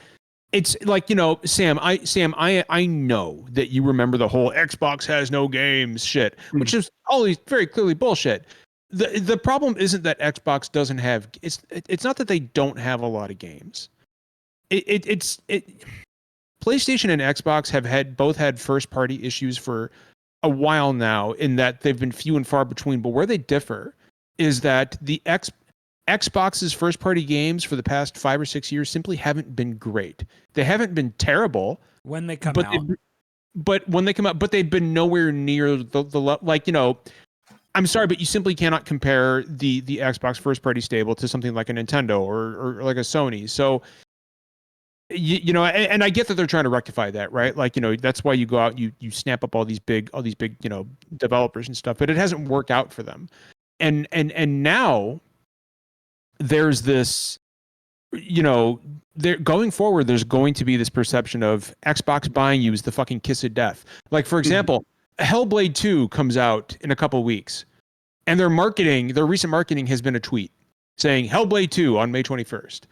it's like, you know, Sam, I know that you remember the whole Xbox has no games shit, which is always very clearly bullshit. The problem isn't that Xbox doesn't have, it's not that they don't have a lot of games. It's PlayStation and Xbox have both had first party issues for a while now, in that they've been few and far between. But where they differ is that the Xbox's first party games for the past 5 or 6 years simply haven't been great. They haven't been terrible
when they come out.
But when they come out, but they've been nowhere near the like, you know, I'm sorry, but you simply cannot compare the Xbox first party stable to something like a Nintendo or like a Sony. So you know, and I get that they're trying to rectify that, right? Like, you know, that's why you go out, you snap up all these big, you know, developers and stuff, but it hasn't worked out for them. And now there's this, you know, going forward, there's going to be this perception of Xbox buying you is the fucking kiss of death. Like, for example, Hellblade 2 comes out in a couple weeks, and their recent marketing has been a tweet saying Hellblade 2 on May 21st.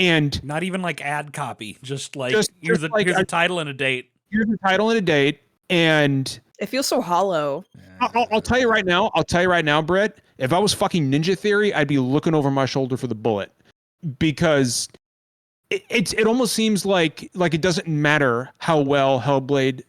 And
not even like ad copy, just here's a title and a date.
Here's a title and a date, and
it feels so hollow.
I'll tell you right now, Brett. If I was fucking Ninja Theory, I'd be looking over my shoulder for the bullet, because it almost seems like it doesn't matter how well Hellblade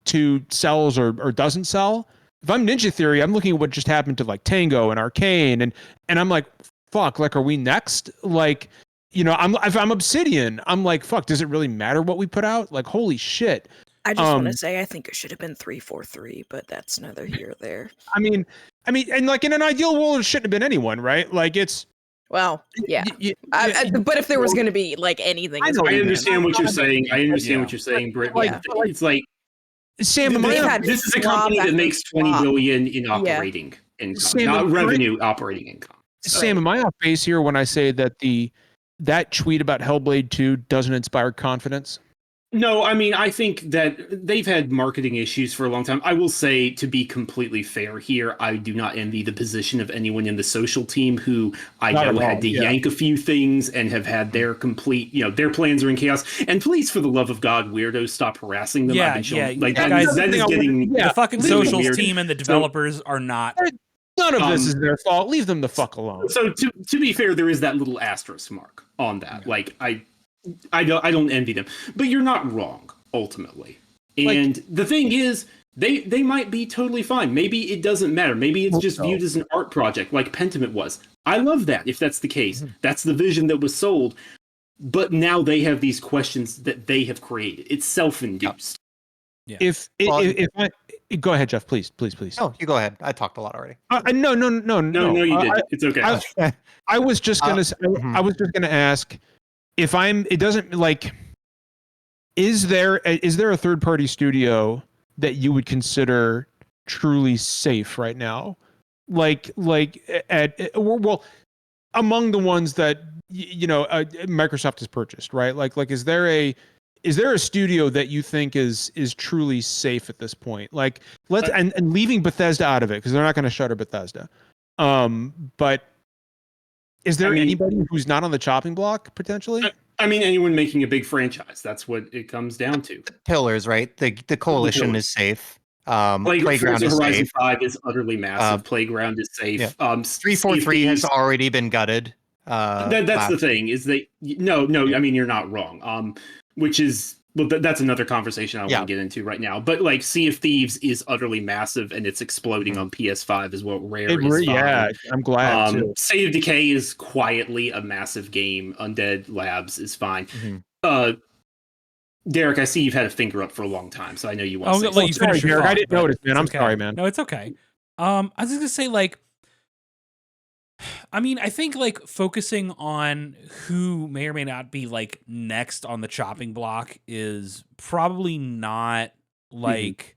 2 sells or doesn't sell. If I'm Ninja Theory, I'm looking at what just happened to like Tango and Arcane, and I'm like, fuck, like, are we next? Like, you know, if I'm Obsidian, I'm like, fuck, does it really matter what we put out? Like, holy shit.
I just want to say I think it should have been 343, but that's neither here or there.
I mean, and like in an ideal world, it shouldn't have been anyone, right? Like it's.
Well, yeah. But if there was going to be like anything,
I understand what you're saying. I understand what you're saying, Britt.
Yeah.
It's like
Sam,
this is a company that makes $20 billion in operating income,
Sam,
not revenue, operating income. So,
Sam, am I off base here when I say that that tweet about Hellblade 2 doesn't inspire confidence?
No, I mean, I think that they've had marketing issues for a long time. I will say, to be completely fair here, I do not envy the position of anyone in the social team who I know had to yank a few things and have had their complete, their plans are in chaos. And please, for the love of God, weirdos, stop harassing them.
That is getting the fucking socials weird. Team and the developers are not.
None of this is their fault. Leave them the fuck alone.
So to be fair, there is that little asterisk mark on that. Yeah. Like I don't envy them, but you're not wrong ultimately. And the thing is, they might be totally fine. Maybe it doesn't matter. Maybe it's just viewed as an art project, like Pentiment was. I love that if that's the case. Mm-hmm. That's the vision that was sold. But now they have these questions that they have created. It's self-induced.
Yeah. If I go ahead, Jeff, please.
No, you go ahead. I talked a lot already.
No,
you did. It's okay.
I was just gonna. I was just gonna ask. If it doesn't like, is there a third party studio that you would consider truly safe right now? Like among the ones that Microsoft has purchased, right? Like is there a studio that you think is truly safe at this point? Like and leaving Bethesda out of it because they're not going to shutter Bethesda. But is there anybody who's not on the chopping block potentially?
I mean, anyone making a big franchise. That's what it comes down to.
The pillars, right? The coalition is safe. Playground is
Horizon
safe.
5 is utterly massive. Playground is safe.
Yeah. 343 has already been gutted.
That's the thing. Is they no. I mean, you're not wrong. Which is. Well, that's another conversation I don't want to get into right now. But like Sea of Thieves is utterly massive and it's exploding on PS5 is what Rare is.
Yeah, I'm glad.
State of Decay is quietly a massive game. Undead Labs is fine. Mm-hmm. Derek, I see you've had a finger up for a long time, so I know you want to
let you finish your thought, I didn't notice, man. I'm sorry, man.
No, it's okay. I was just gonna say, like, I mean, I think like focusing on who may or may not be like next on the chopping block is probably not like,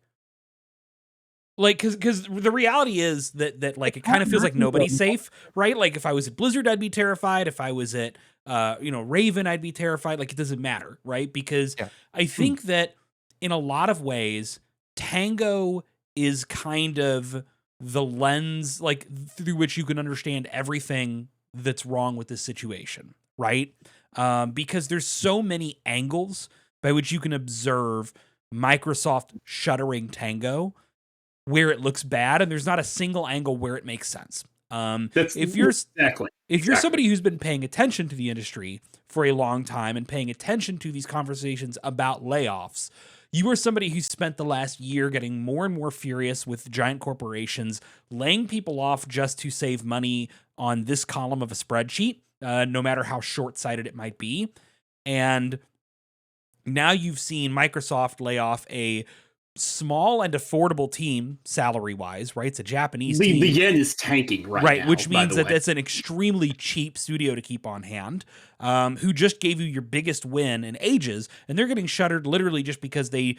because the reality is that like it kind of feels like nobody's safe, right? Like if I was at Blizzard, I'd be terrified. If I was at Raven, I'd be terrified. Like it doesn't matter, right? Because I think that in a lot of ways, Tango is kind of the lens like through which you can understand everything that's wrong with this situation, right? Because there's so many angles by which you can observe Microsoft shuttering Tango where it looks bad, and there's not a single angle where it makes sense. If you're somebody who's been paying attention to the industry for a long time and paying attention to these conversations about layoffs, you are somebody who's spent the last year getting more and more furious with giant corporations laying people off just to save money on this column of a spreadsheet, no matter how short-sighted it might be. And now you've seen Microsoft lay off a small and affordable team salary-wise, right? It's a Japanese team.
The yen is tanking right now,
which means that it's an extremely cheap studio to keep on hand, who just gave you your biggest win in ages, and they're getting shuttered literally just because they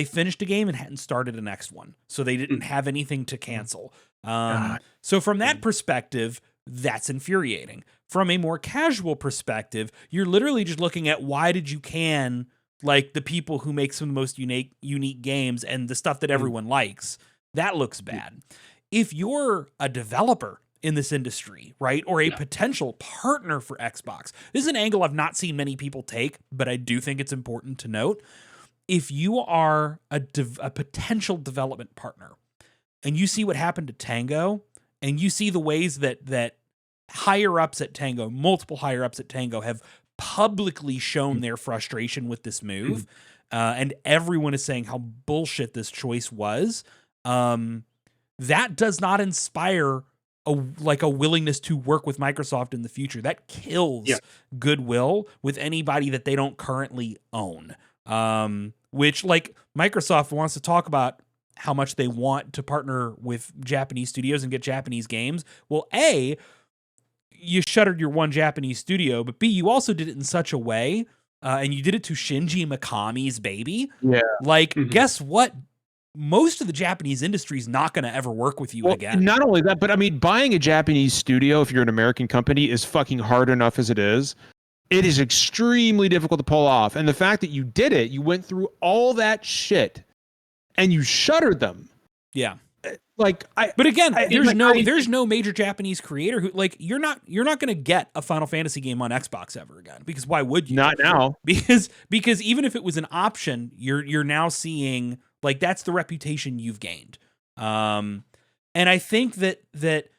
finished a game and hadn't started a next one, so they didn't have anything to cancel. So from that perspective, that's infuriating. From a more casual perspective, you're literally just looking at why did you can like the people who make some of the most unique games and the stuff that everyone likes. That looks bad. If you're a developer in this industry, right, or a potential partner for Xbox, this is an angle I've not seen many people take, but I do think it's important to note. If you are a potential development partner and you see what happened to Tango and you see the ways that higher ups at Tango, multiple higher ups at Tango have publicly shown their frustration with this move, and everyone is saying how bullshit this choice was. That does not inspire a willingness to work with Microsoft in the future. That kills goodwill with anybody that they don't currently own. Which, like, Microsoft wants to talk about how much they want to partner with Japanese studios and get Japanese games. Well, A, you shuttered your one Japanese studio, but B, you also did it in such a way, and you did it to Shinji Mikami's baby.
Yeah.
Like, guess what? Most of the Japanese industry is not going to ever work with you again.
Not only that, but I mean, buying a Japanese studio, if you're an American company, is fucking hard enough as it is. It is extremely difficult to pull off. And the fact that you did it, you went through all that shit and you shuttered them.
Yeah.
Like,
but again, there's no major Japanese creator who, like, you're not going to get a Final Fantasy game on Xbox ever again, because why would you?
Not now.
Because even if it was an option, you're now seeing, like, that's the reputation you've gained. And I think that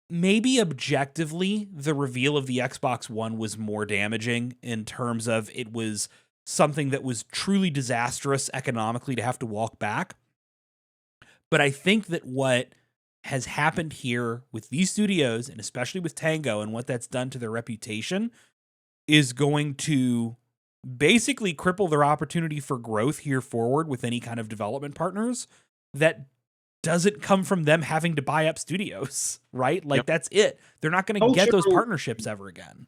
maybe objectively the reveal of the Xbox One was more damaging in terms of it was something that was truly disastrous economically to have to walk back. But I think that what has happened here with these studios, and especially with Tango and what that's done to their reputation, is going to basically cripple their opportunity for growth here forward with any kind of development partners that doesn't come from them having to buy up studios, right? Like, that's it. They're not going to get those partnerships ever again.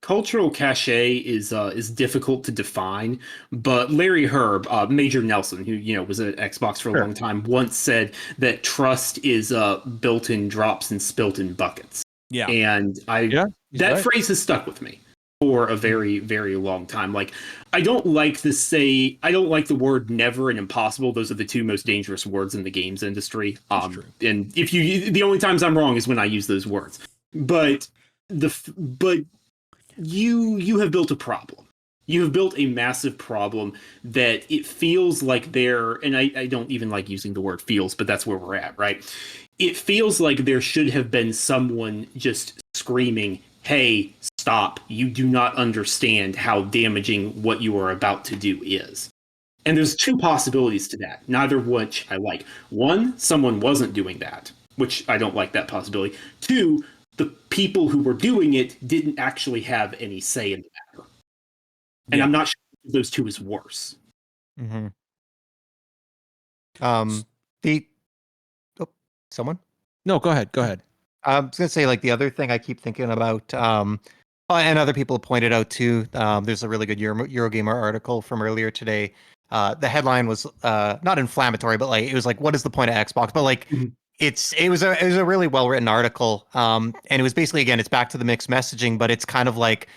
Cultural cachet is difficult to define, but Larry Herb, Major Nelson, who was at Xbox for a long time, once said that trust is built in drops and spilt in buckets.
Yeah,
and that phrase has stuck with me for a very, very long time. Like, I don't like the word never and impossible. Those are the two most dangerous words in the games industry. And the only times I'm wrong is when I use those words. But you have built a problem. You have built a massive problem that it feels like and I don't even like using the word feels, but that's where we're at, right? It feels like there should have been someone just screaming, hey, stop. You do not understand how damaging what you are about to do is. And there's two possibilities to that, neither of which I like. One, someone wasn't doing that, which I don't like that possibility. Two, the people who were doing it didn't actually have any say in the matter. And I'm not sure if those two is worse.
Mm-hmm. Someone?
No, go ahead.
I was going to say, like, the other thing I keep thinking about, and other people pointed out too, there's a really good Eurogamer article from earlier today. The headline was not inflammatory, but, like, it was like, what is the point of Xbox? But, like, it was a really well written article, and it was basically, again, it's back to the mixed messaging, but it's kind of like,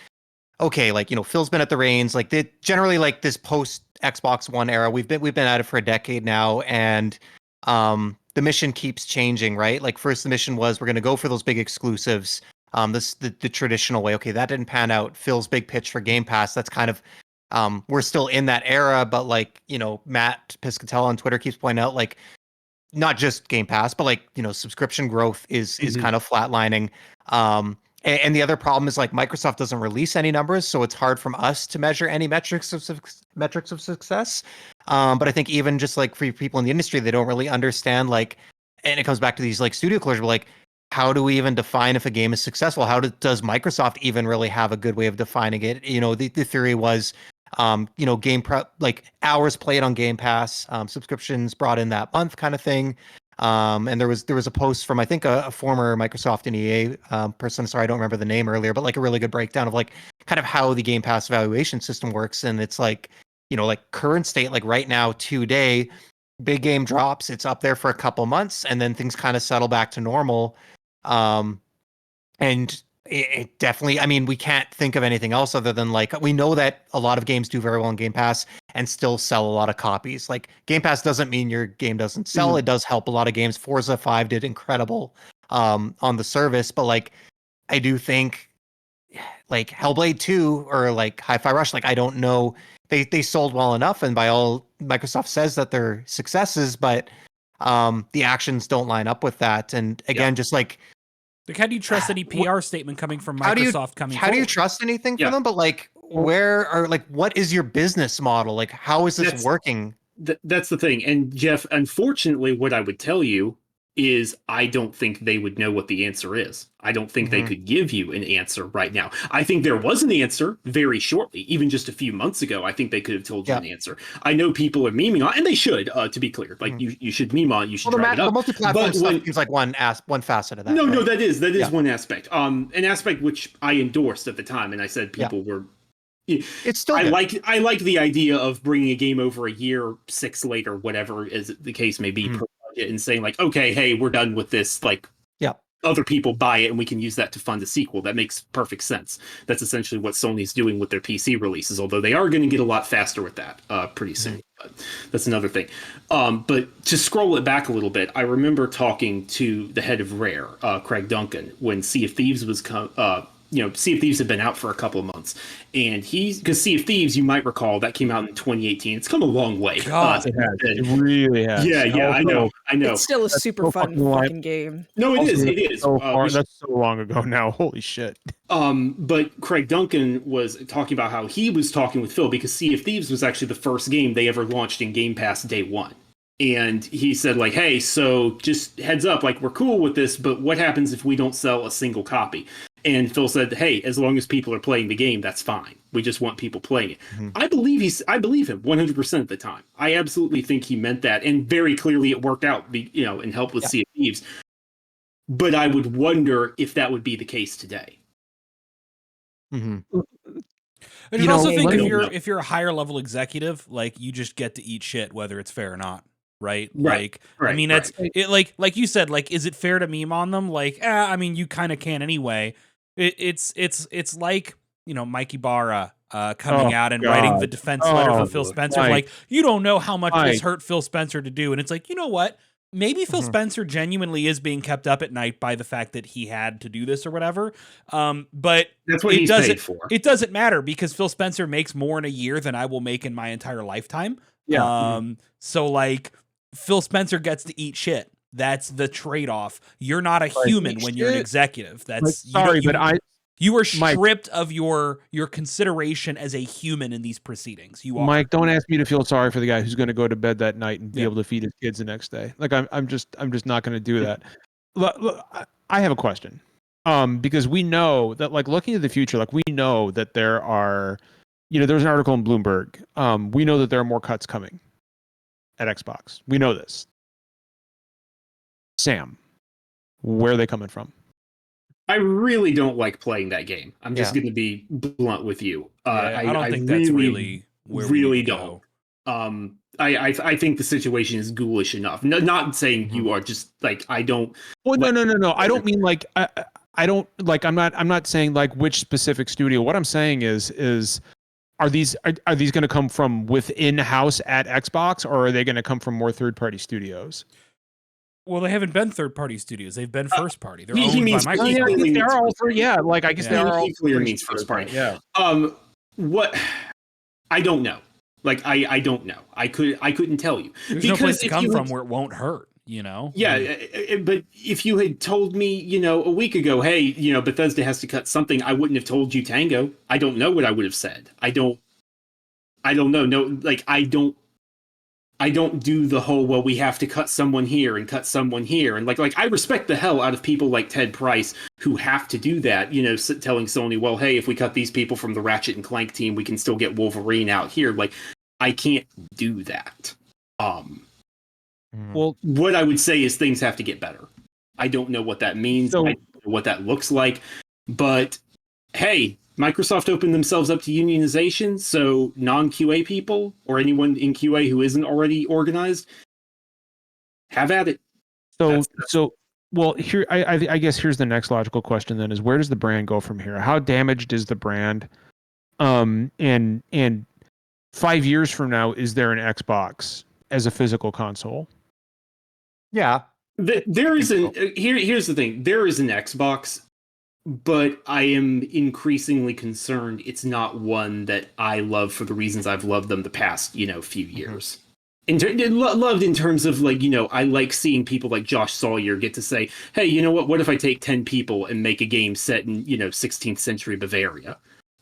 okay, like, Phil's been at the reins, like, generally, like, this post Xbox One era, we've been at it for a decade now, and the mission keeps changing, right? Like, first the mission was, we're going to go for those big exclusives, the traditional way. Okay, that didn't pan out. Phil's big pitch for Game Pass, that's kind of we're still in that era, but, like, Matt Piscatella on Twitter keeps pointing out, like, not just Game Pass, but, like, subscription growth is kind of flatlining. And the other problem is, like, Microsoft doesn't release any numbers, so it's hard from us to measure any metrics of success. But I think even just, like, for people in the industry, they don't really understand, like, and it comes back to these, like, studio closure, like, how do we even define if a game is successful? How does Microsoft even really have a good way of defining it? The theory was, like, hours played on Game Pass, subscriptions brought in that month kind of thing. And there was a post from, I think, a former Microsoft and EA person. Sorry, I don't remember the name earlier, but, like, a really good breakdown of, like, kind of how the Game Pass evaluation system works. And it's like, like, current state, like, right now, today, big game drops, it's up there for a couple months, and then things kind of settle back to normal. And it definitely, I mean, we can't think of anything else other than, like, we know that a lot of games do very well in Game Pass and still sell a lot of copies. Like, Game Pass doesn't mean your game doesn't sell. It does help a lot of games. Forza 5 did incredible on the service, but, like, I do think, like, Hellblade 2 or, like, Hi-Fi Rush, like, I don't know, they sold well enough, and by all Microsoft says that they're successes, but the actions don't line up with that. And again, just, like,
Like, how do you trust any PR statement coming from
How do you-
Microsoft coming
How do you
forward?
trust anything
Yeah.
from them? But like, where are like, what is your business model? Like, how is this
That's-
working?
That's the thing. And Jeff, unfortunately, what I would tell you is I don't think they would know what the answer is. I don't think they
Mhm.
could give you an answer right now. I think there was an answer very shortly, even just a few months ago. I think they could have told you
Yeah.
an answer. I know people are memeing on, and they should, to be clear. Like you should meme on, you should
Well,
drive it
the
up.
multi-platform
But
stuff
when-
seems like one facet of that.
No,
right?
that is
Yeah.
one aspect. An aspect which I endorsed at the time, and I said people were.
It's still
I
good.
like the idea of bringing a game over a year, 6 later, whatever is the case may be, per budget, and saying like, okay, hey, we're done with this. Like,
Yeah.
other people buy it, and we can use that to fund a sequel. That makes perfect sense. That's essentially what Sony's doing with their PC releases. Although they are going to get a lot faster with that pretty soon. But that's another thing. But to scroll it back a little bit, I remember talking to the head of Rare, Craig Duncan, when Sea of Thieves was Sea of Thieves had been out for a couple of months, and because Sea of Thieves, you might recall, that came out in 2018. It's come a long way.
God,
It has. It really has.
Yeah, I know.
It's still a super
so
fun
fucking
fucking game.
No, it
Also,
is.
that's
It is.
So far, that's so long ago now. Holy shit.
But Craig Duncan was talking about how he was talking with Phil because Sea of Thieves was actually the first game they ever launched in Game Pass day one. And he said, like, hey, so just heads up, like, we're cool with this, but what happens if we don't sell a single copy? And Phil said, hey, as long as people are playing the game, that's fine. We just want people playing it.
Mhm.
I believe him 100% of the time. I absolutely think he meant that. And very clearly it worked out, and helped with Sea of Thieves. But I would wonder if that would be the case today.
Mhm.
And
You
I also
know,
think
I don't know.
if you're a higher level executive, like, you just get to eat shit whether it's fair or not, right?
Right,
Like,
right,
I mean,
right.
it like you said, like, is it fair to meme on them? Like, I mean, you kind of can anyway. It's like, Mikey Barra coming out and writing the
God.
defense letter for
Oh,
Phil Spencer.
Mike.
Like, you don't know how much this
Mike.
hurt Phil Spencer to do, and it's like, you know what? Maybe Phil
Mhm.
Spencer genuinely is being kept up at night by the fact that he had to do this or whatever. But
That's what
it
he's
doesn't
paid for.
it doesn't matter because Phil Spencer makes more in a year than I will make in my entire lifetime.
Yeah.
So like, Phil Spencer gets to eat shit. That's the trade-off. You're not a human
eat
when you're an
shit?
executive.
Like,
That's
sorry, but
you are
Mike.
stripped of your consideration as a human in these proceedings. You are.
Mike, don't ask me to feel sorry for the guy who's going to go to bed that night and be
Yeah.
able to feed his kids the next day. Like, I'm just not going to do that. Look, I have a question. Because we know that, like, looking at the future, like, we know that there are, there's an article in Bloomberg. We know that there are more cuts coming at Xbox. We know this. Sam, where are they coming from?
I really don't like playing that game. I'm just
Yeah.
going to be blunt with you.
I don't think that's really where we
really
need to
don't.
go.
I think the situation is ghoulish enough. No, not saying you are just like I don't.
Well,
Like-
no. I don't mean like I don't like. I'm not saying like which specific studio. What I'm saying is are these going to come from within house at Xbox, or are they going to come from more third party studios?
Well, they haven't been third-party studios. They've been first-party. They're
he
owned
means-
by
Oh,
Microsoft.
yeah, I guess
they are all for Like, I guess
Yeah.
they are all.
He clearly means first party.
Yeah.
What? I don't know. Like I don't know. I couldn't tell you.
There's no place to
if
come
you
from
had-
where it won't hurt. Yeah.
But if you had told me, a week ago, hey, Bethesda has to cut something, I wouldn't have told you Tango. I don't know what I would have said. I don't know. No, like I don't do the whole, well, we have to cut someone here and cut someone here. And like I respect the hell out of people like Ted Price who have to do that, telling Sony, well, hey, if we cut these people from the Ratchet and Clank team, we can still get Wolverine out here. Like, I can't do that.
Well,
What I would say is things have to get better. I don't know what that means.
So-
I don't know what that looks like. But hey, Microsoft opened themselves up to unionization, so non-QA people or anyone in QA who isn't already organized, have at it.
Well, here I guess here's the next logical question then: is where does the brand go from here? How damaged is the brand? And 5 years from now, is there an Xbox as a physical console?
Yeah.
There is here's the thing. There is an Xbox, but I am increasingly concerned it's not one that I love for the reasons I've loved them the past, few years. Loved in terms of like, I like seeing people like Josh Sawyer get to say, hey, you know what if I take 10 people and make a game set in 16th century Bavaria,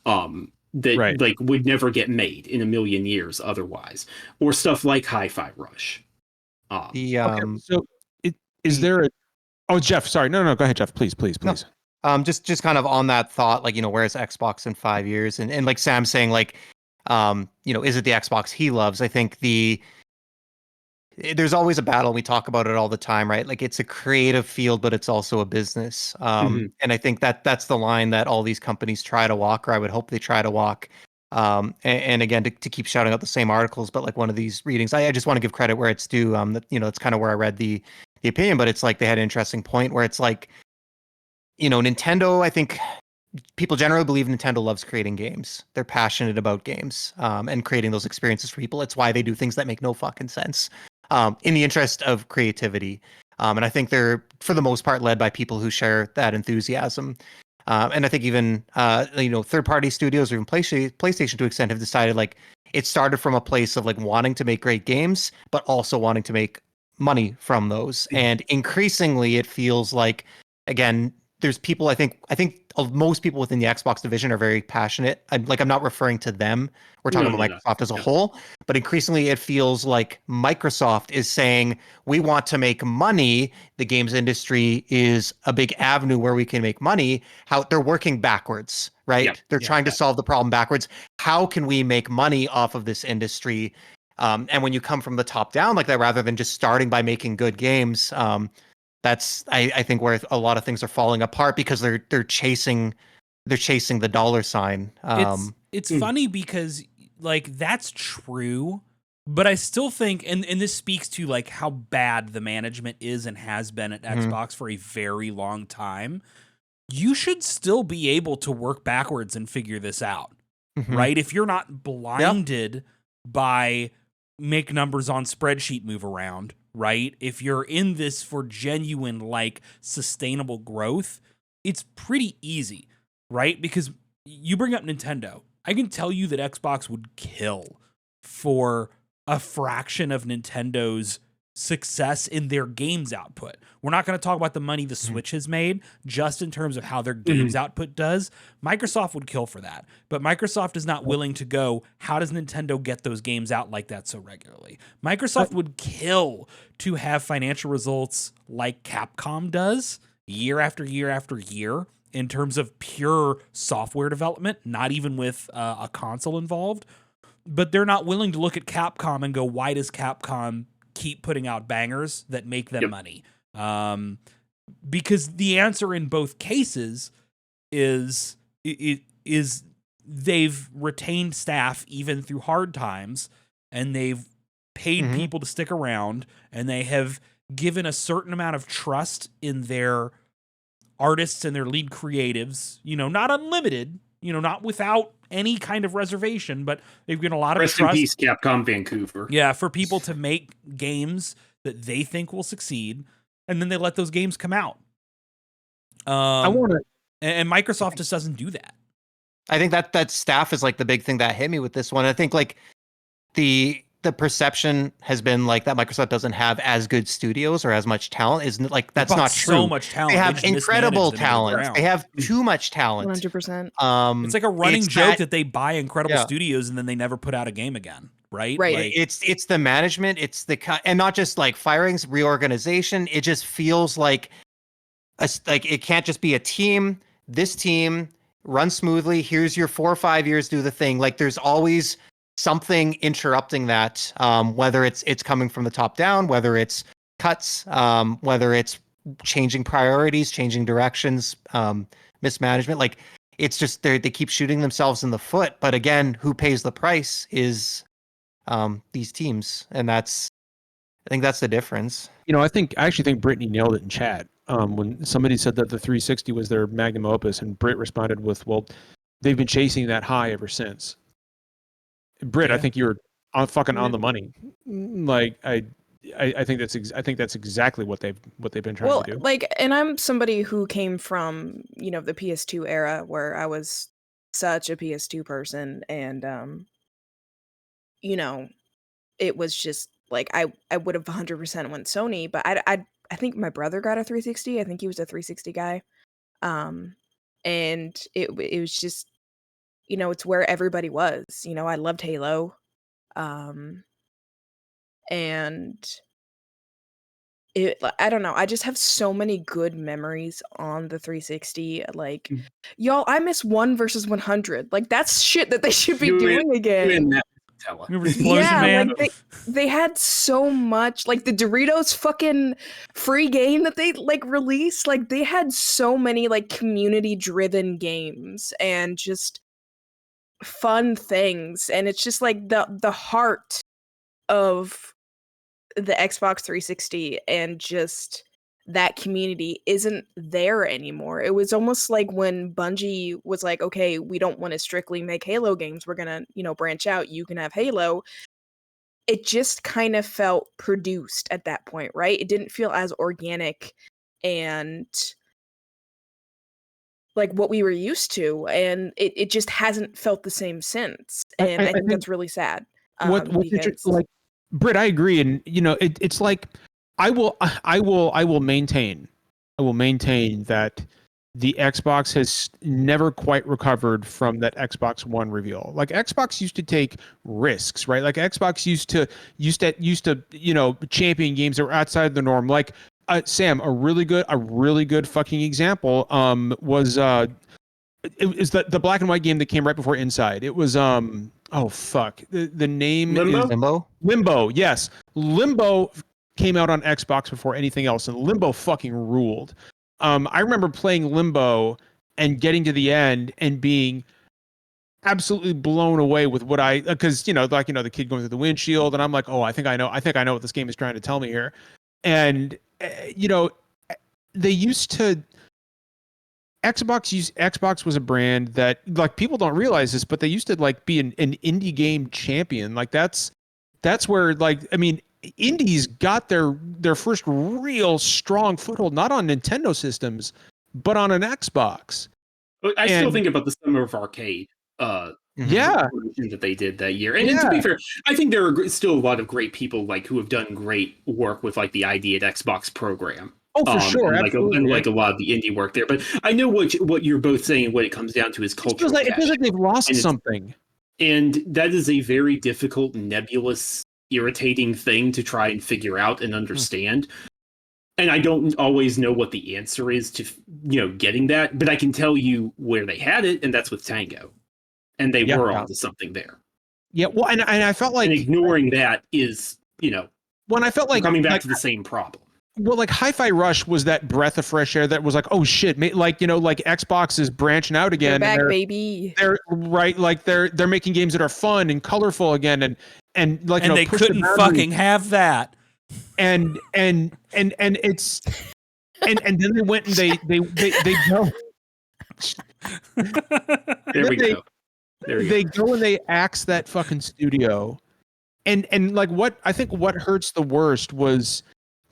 that
Right.
like would never get made in a million years otherwise, or stuff like Hi-Fi Rush.
The
Okay, so is
the-
there a? Oh, Jeff, sorry, no, go ahead, Jeff, please.
No. Just kind of on that thought, like, where's Xbox in 5 years? And like Sam saying, like, is it the Xbox he loves? I think there's always a battle. We talk about it all the time, right? Like, it's a creative field, but it's also a business. And I think that's the line that all these companies try to walk, or I would hope they try to walk. And again, to keep shouting out the same articles, but like one of these readings, I just want to give credit where it's due. It's kind of where I read the opinion, but it's like they had an interesting point where it's like, Nintendo, I think people generally believe Nintendo loves creating games. They're passionate about games, and creating those experiences for people. It's why they do things that make no fucking sense, in the interest of creativity. And I think they're, for the most part, led by people who share that enthusiasm. And I think even, third-party studios or even PlayStation to an extent have decided, like, it started from a place of like wanting to make great games, but also wanting to make money from those. And increasingly, it feels like, again, there's people, I think most people within the Xbox division are very passionate. I'm not referring to them. We're talking about Microsoft as a whole, but increasingly it feels like Microsoft is saying, we want to make money. The games industry is a big avenue where we can make money. How they're working backwards, right?
Yep.
They're trying to solve the problem backwards. How can we make money off of this industry? And when you come from the top down like that, rather than just starting by making good games, that's I think where a lot of things are falling apart, because they're chasing the dollar sign.
It's funny because like that's true, but I still think, and this speaks to like how bad the management is and has been at Xbox for a very long time. You should still be able to work backwards and figure this out, right? If you're not blinded by make numbers on spreadsheet move around, right? If you're in this for genuine, like, sustainable growth, it's pretty easy, right? Because you bring up Nintendo. I can tell you that Xbox would kill for a fraction of Nintendo's success in their games output. We're not going to talk about the money the Switch has made, just in terms of how their games output does. Microsoft would kill for that, but Microsoft is not willing to go, how does Nintendo get those games out like that so regularly? Microsoft would kill to have financial results like Capcom does year after year after year in terms of pure software development, not even with a console involved. But they're not willing to look at Capcom and go, why does Capcom keep putting out bangers that make them money? Because the answer in both cases is they've retained staff even through hard times, and they've paid people to stick around, and they have given a certain amount of trust in their artists and their lead creatives, not unlimited, not without any kind of reservation, but they've given a lot of
Rest
trust.
in peace, Capcom Vancouver.
Yeah, for people to make games that they think will succeed, and then they let those games come out.
I want to,
and Microsoft just doesn't do that.
I think that staff is like the big thing that hit me with this one. I think like the perception has been like that Microsoft doesn't have as good studios or as much talent. Isn't like that's not true.
So much talent.
They have incredible talent. They have too much talent.
100%.
It's like a running joke that they buy incredible studios and then they never put out a game again, right?
Right.
Like,
it's the management. It's and not just like firings, reorganization. It just feels like it can't just be a team. This team runs smoothly. Here's your 4 or 5 years. Do the thing. Like there's always something interrupting that, whether it's coming from the top down, whether it's cuts, whether it's changing priorities, changing directions, mismanagement. Like it's just they keep shooting themselves in the foot. But again, who pays the price is these teams, and I think that's the difference.
I actually think Brittany nailed it in chat. When somebody said that the 360 was their magnum opus, and Britt responded with, "Well, they've been chasing that high ever since." Britt, I think you're on the money. Like I think that's exactly what they've been trying to do.
Like, and I'm somebody who came from the PS2 era where I was such a PS2 person, and it was just like I would have 100% went Sony, but I think my brother got a 360. I think he was a 360 guy. And it was just, it's where everybody was. I loved Halo. And I don't know. I just have so many good memories on the 360. Like, y'all, I miss 1 versus 100. Like, that's shit that they should be doing again.
Remember Explosion
Yeah,
Man?
like they had so much, like the Doritos fucking free game that they like released. Like they had so many like community driven games and just fun things. And it's just like the heart of the Xbox 360 and just that community isn't there anymore. It was almost like when Bungie was like, okay, we don't want to strictly make Halo games. We're going to, branch out. You can have Halo. It just kind of felt produced at that point, right? It didn't feel as organic and like what we were used to. And it just hasn't felt the same since. And I think that's really sad.
What's interesting, like, Britt, I agree, and it's like I will maintain that the Xbox has never quite recovered from that Xbox One reveal. Like Xbox used to take risks, right? Like Xbox used to champion games that were outside the norm. Like Sam, a really good fucking example was it was the black and white game that came right before Inside. It was oh fuck, the name is Limbo. Yes, Limbo came out on Xbox before anything else, and Limbo fucking ruled. I remember playing Limbo and getting to the end and being absolutely blown away with what because the kid going through the windshield, and I'm like, oh, I think I know what this game is trying to tell me here. And they used to Xbox was a brand that, like, people don't realize this, but they used to like be an indie game champion. Like that's where, like, I mean, indies got their first real strong foothold, not on Nintendo systems, but on an Xbox.
I still think about the Summer of Arcade that they did that year. And to be fair, I think there are still a lot of great people like who have done great work with like the ID at Xbox program.
Oh, for sure,
and
absolutely.
like a lot of the indie work there. But I know what you're both saying. What it comes down to is culture.
It feels like they've lost something,
and that is a very difficult, nebulous, irritating thing to try and figure out and understand. And I don't always know what the answer is to getting that, but I can tell you where they had it, and that's with Tango, and they were onto something there.
Yeah, well, and I felt like,
and ignoring that is
when I felt like
coming back to the same problem.
Well, like Hi-Fi Rush was that breath of fresh air that was like, oh shit, like like Xbox is branching out again.
They're back, baby.
They're right, like they're making games that are fun and colorful again, and like
they couldn't fucking have that.
And it's and then they went and they go.
There we go.
They go and they axe that fucking studio, and like what hurts the worst was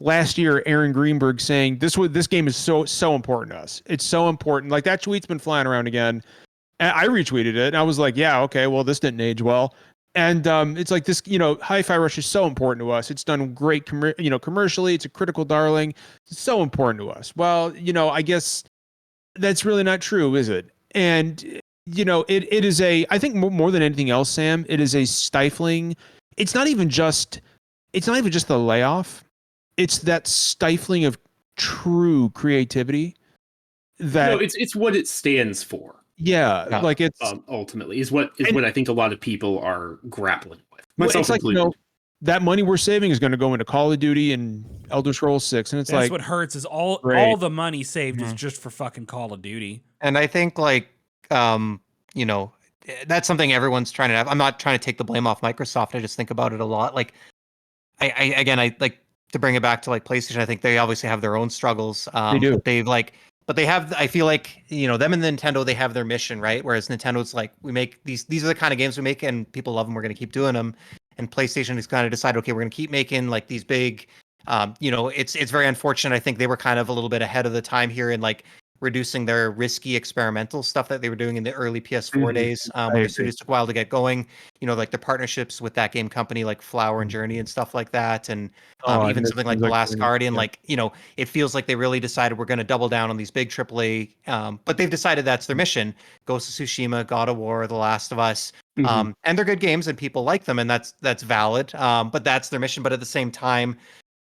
last year, Aaron Greenberg saying this game is so important to us. It's so important. Like that tweet's been flying around again. And I retweeted it and I was like, yeah, okay, well, this didn't age well. And it's like this, Hi-Fi Rush is so important to us. It's done great, commercially. It's a critical darling. It's so important to us. Well, I guess that's really not true, is it? And it is I think more than anything else, Sam, it is a stifling. It's not even just the layoff. It's that stifling of true creativity.
It's what it stands for.
Yeah, like it's
ultimately is what I think a lot of people are grappling with. Myself included.
Like, that money we're saving is going to go into Call of Duty and Elder Scrolls 6, and
that's what hurts is all the money saved is just for fucking Call of Duty.
And I think like that's something everyone's trying to have. I'm not trying to take the blame off Microsoft. I just think about it a lot. Like I like to bring it back to like PlayStation. I think they obviously have their own struggles.
They do.
But they have, I feel like, them and Nintendo, they have their mission, right? Whereas Nintendo's like, we make these are the kind of games we make and people love them. We're going to keep doing them. And PlayStation has kind of decided, okay, we're going to keep making like these big, it's very unfortunate. I think they were kind of a little bit ahead of the time here in like reducing their risky experimental stuff that they were doing in the early PS4
Mhm.
days.
I
When their
agree.
studios took a while to get going, like their partnerships with that game company like Flower and Journey and stuff like that, and
Oh,
even
and
something like
things
The
like
Last
Journey,
Guardian,
yeah.
like it feels like they really decided we're going to double down on these big AAA. But they've decided that's their mission. Ghost of Tsushima, God of War, The Last of Us.
Mhm.
And they're good games and people like them, and that's valid. But that's their mission. But at the same time,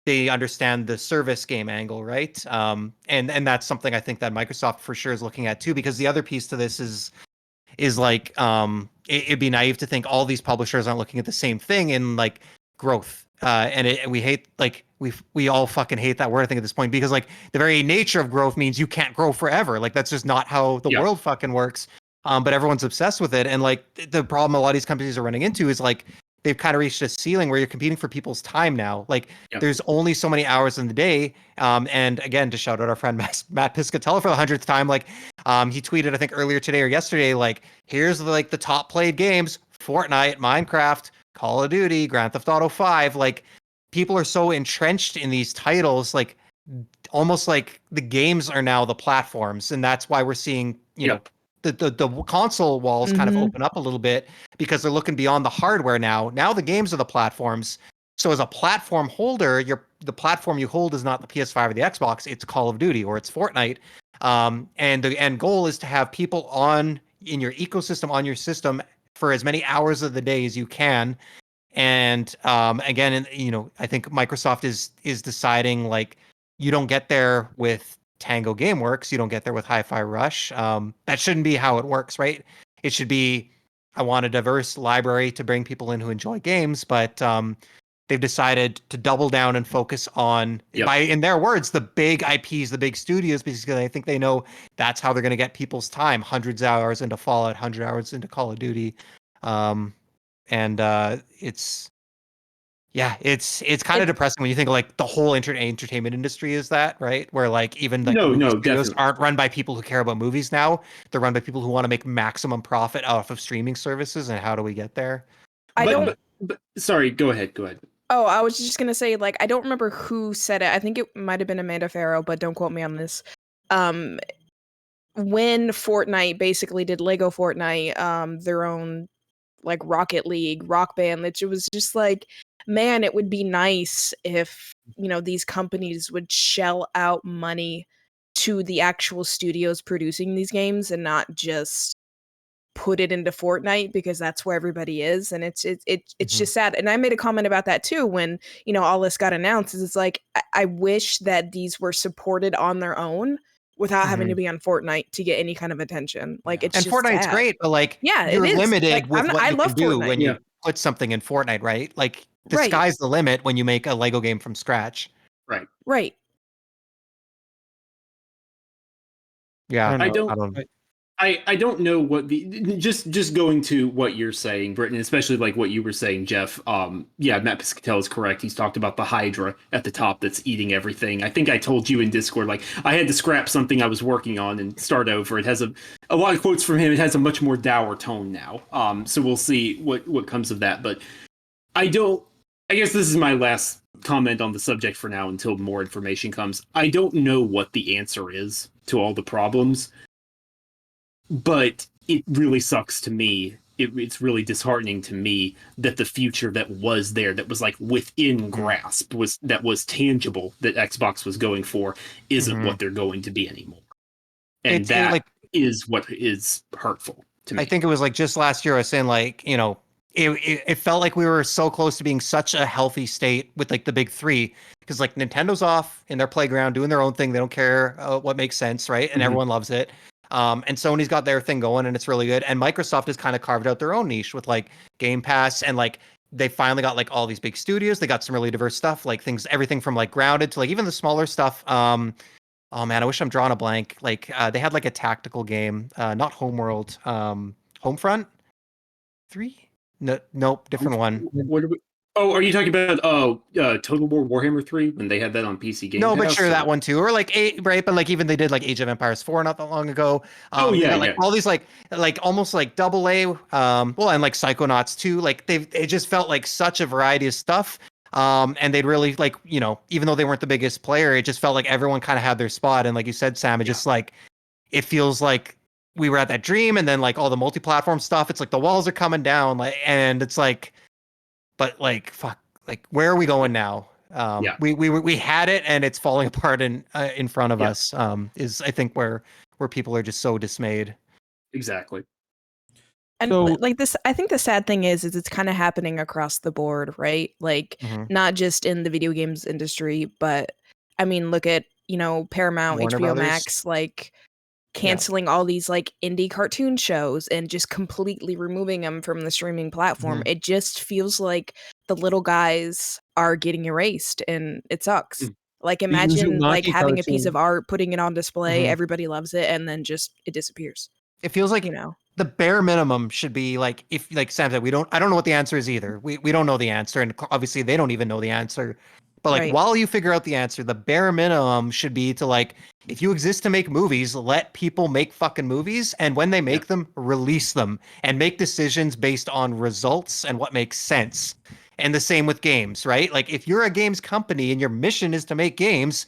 they understand the service game angle, right? And that's something I think that Microsoft for sure is looking at too. Because the other piece to this is like it'd be naive to think all these publishers aren't looking at the same thing in like growth. And we hate like we all fucking hate that word I think at this point because like the very nature of growth means you can't grow forever. Like that's just not how the
Yeah.
world fucking works. But everyone's obsessed with it, and like the problem a lot of these companies are running into is like they've kind of reached a ceiling where you're competing for people's time now. Like
Yeah.
there's only so many hours in the day. And again, to shout out our friend Matt Piscatella for the 100th time, like he tweeted I think earlier today or yesterday, like here's like the top played games: Fortnite, Minecraft, Call of Duty, Grand Theft Auto 5. Like people are so entrenched in these titles, like almost like the games are now the platforms, and that's why we're seeing the console walls kind of
Mhm.
open up a little bit because they're looking beyond the hardware now. Now the games are the platforms. So as a platform holder, the platform you hold is not the PS5 or the Xbox, it's Call of Duty or it's Fortnite. And the end goal is to have people in your ecosystem, on your system for as many hours of the day as you can. And again, I think Microsoft is deciding like you don't get there with Tango GameWorks, you don't get there with Hi-Fi Rush. That shouldn't be how it works, right? It should be I want a diverse library to bring people in who enjoy games, but they've decided to double down and focus on, in their words, the big IPs, the big studios, because I think they know that's how they're going to get people's time. Hundreds of hours into Fallout, 100 hours into Call of Duty. And it's kind of depressing when you think like the whole entertainment industry is that, right? Where like even like movie studios
definitely
aren't run by people who care about movies now. They're run by people who want to make maximum profit off of streaming services. And how do we get there?
I don't.
But sorry, go ahead.
Oh, I was just gonna say, like, I don't remember who said it. I think it might have been Amanda Farrow, but don't quote me on this. When Fortnite basically did Lego Fortnite, their own like Rocket League, Rock Band, which it was just like, man, it would be nice if these companies would shell out money to the actual studios producing these games and not just put it into Fortnite because that's where everybody is, and it's just sad. And I made a comment about that too when all this got announced. Is it's like I wish that these were supported on their own without having to be on Fortnite to get any kind of attention. Like it's
And
just
Fortnite's
sad.
great, but like
Yeah,
you're
it is.
limited
Like,
with what
I
you
love
can do
Fortnite.
when you put something in Fortnite, right? Like the
Right.
sky's the limit when you make a Lego game from scratch.
Right.
Yeah,
I don't know what the just going to what you're saying, Britton, especially like what you were saying, Jeff. Matt Piscatella is correct. He's talked about the Hydra at the top that's eating everything. I think I told you in Discord, like I had to scrap something I was working on and start over. It has a lot of quotes from him. It has a much more dour tone now. So we'll see what comes of that. But I guess this is my last comment on the subject for now until more information comes. I don't know what the answer is to all the problems. But it really sucks to me. It's really disheartening to me that the future that was there, that was like within grasp, was tangible, that Xbox was going for, isn't what they're going to be anymore. And that is what is hurtful to me.
I think it was like just last year I was saying like, it felt like we were so close to being such a healthy state with like the big three, because like Nintendo's off in their playground doing their own thing. They don't care what makes sense, right? And everyone loves it. And Sony's got their thing going and it's really good. And Microsoft has kind of carved out their own niche with like Game Pass, and like they finally got like all these big studios. They got some really diverse stuff, like everything from like Grounded to like even the smaller stuff. Oh man, I wish I'm drawing a blank. Like they had like a tactical game, not Homeworld, Homefront 3? No, nope, different one.
Are you talking about Total War Warhammer 3 when they had that on PC Game
No,
Pass?
but sure, that one too. Or like right, but like even they did like Age of Empires 4 not that long ago. They got, like all these like almost like double A, and like Psychonauts 2. Like it just felt like such a variety of stuff. And they'd really like, even though they weren't the biggest player, it just felt like everyone kind of had their spot. And like you said, Sam, it just like it feels like we were at that dream, and then like all the multi-platform stuff, it's like the walls are coming down, like, and it's like, but like fuck, like where are we going now?
Yeah.
We had it, and it's falling apart in front of
Yeah.
us. Is I think where people are just so dismayed.
Exactly.
And
So-
like this, I think the sad thing is it's kind of happening across the board, right? Like
Mhm.
not just in the video games industry, but I mean, look at, Paramount,
Warner
HBO
Brothers.
Max, like canceling all these like indie cartoon shows and just completely removing them from the streaming platform.
Mhm.
It just feels like the little guys are getting erased, and it sucks.
Mm.
Like
The
imagine like
Uzumaki
having a piece of
cartoon.
art, putting it on display,
Mhm.
everybody loves it, and then just it disappears.
It feels like
You know.
the bare minimum should be like, if like Sam said, I don't know what the answer is either. We don't know the answer, and obviously they don't even know the answer. But like,
Right.
while you figure out the answer, the bare minimum should be to like, if you exist to make movies, let people make fucking movies, and when they make them, release them and make decisions based on results and what makes sense. And the same with games, right? Like, if you're a games company and your mission is to make games,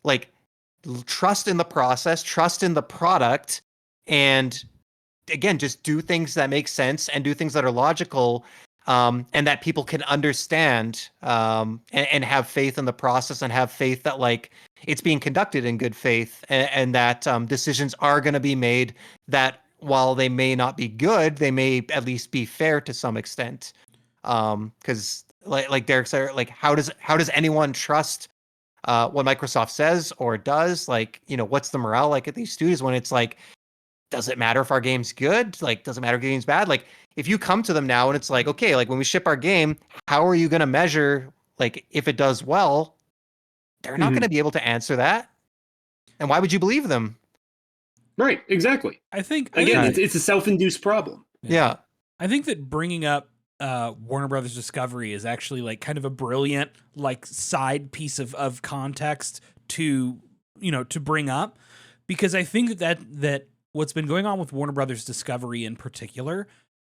like, trust in the process, trust in the product, and again, just do things that make sense and do things that are logical, and that people can understand, and have faith in the process, and have faith that like it's being conducted in good faith, and that decisions are going to be made that while they may not be good, they may at least be fair to some extent. Because like Derek said, like how does anyone trust what Microsoft says or does? Like, what's the morale like at these studios when it's like, does it matter if our game's good? Like, does it matter if the game's bad? Like, if you come to them now and it's like, okay, like when we ship our game, how are you going to measure, like, if it does well? They're not
Mhm.
going to be able to answer that. And why would you believe them?
Right. Exactly.
I think
Again,
Right.
it's a self-induced problem.
Yeah.
I think that bringing up Warner Brothers Discovery is actually like kind of a brilliant like side piece of context to to bring up, because I think that what's been going on with Warner Brothers Discovery in particular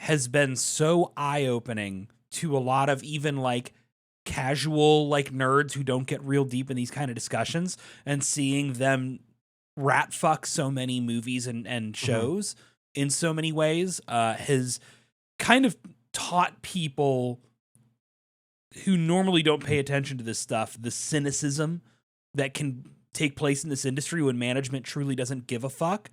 has been so eye-opening to a lot of even like casual like nerds who don't get real deep in these kind of discussions, and seeing them rat fuck so many movies and shows in so many ways has kind of taught people who normally don't pay attention to this stuff the cynicism that can take place in this industry when management truly doesn't give a fuck.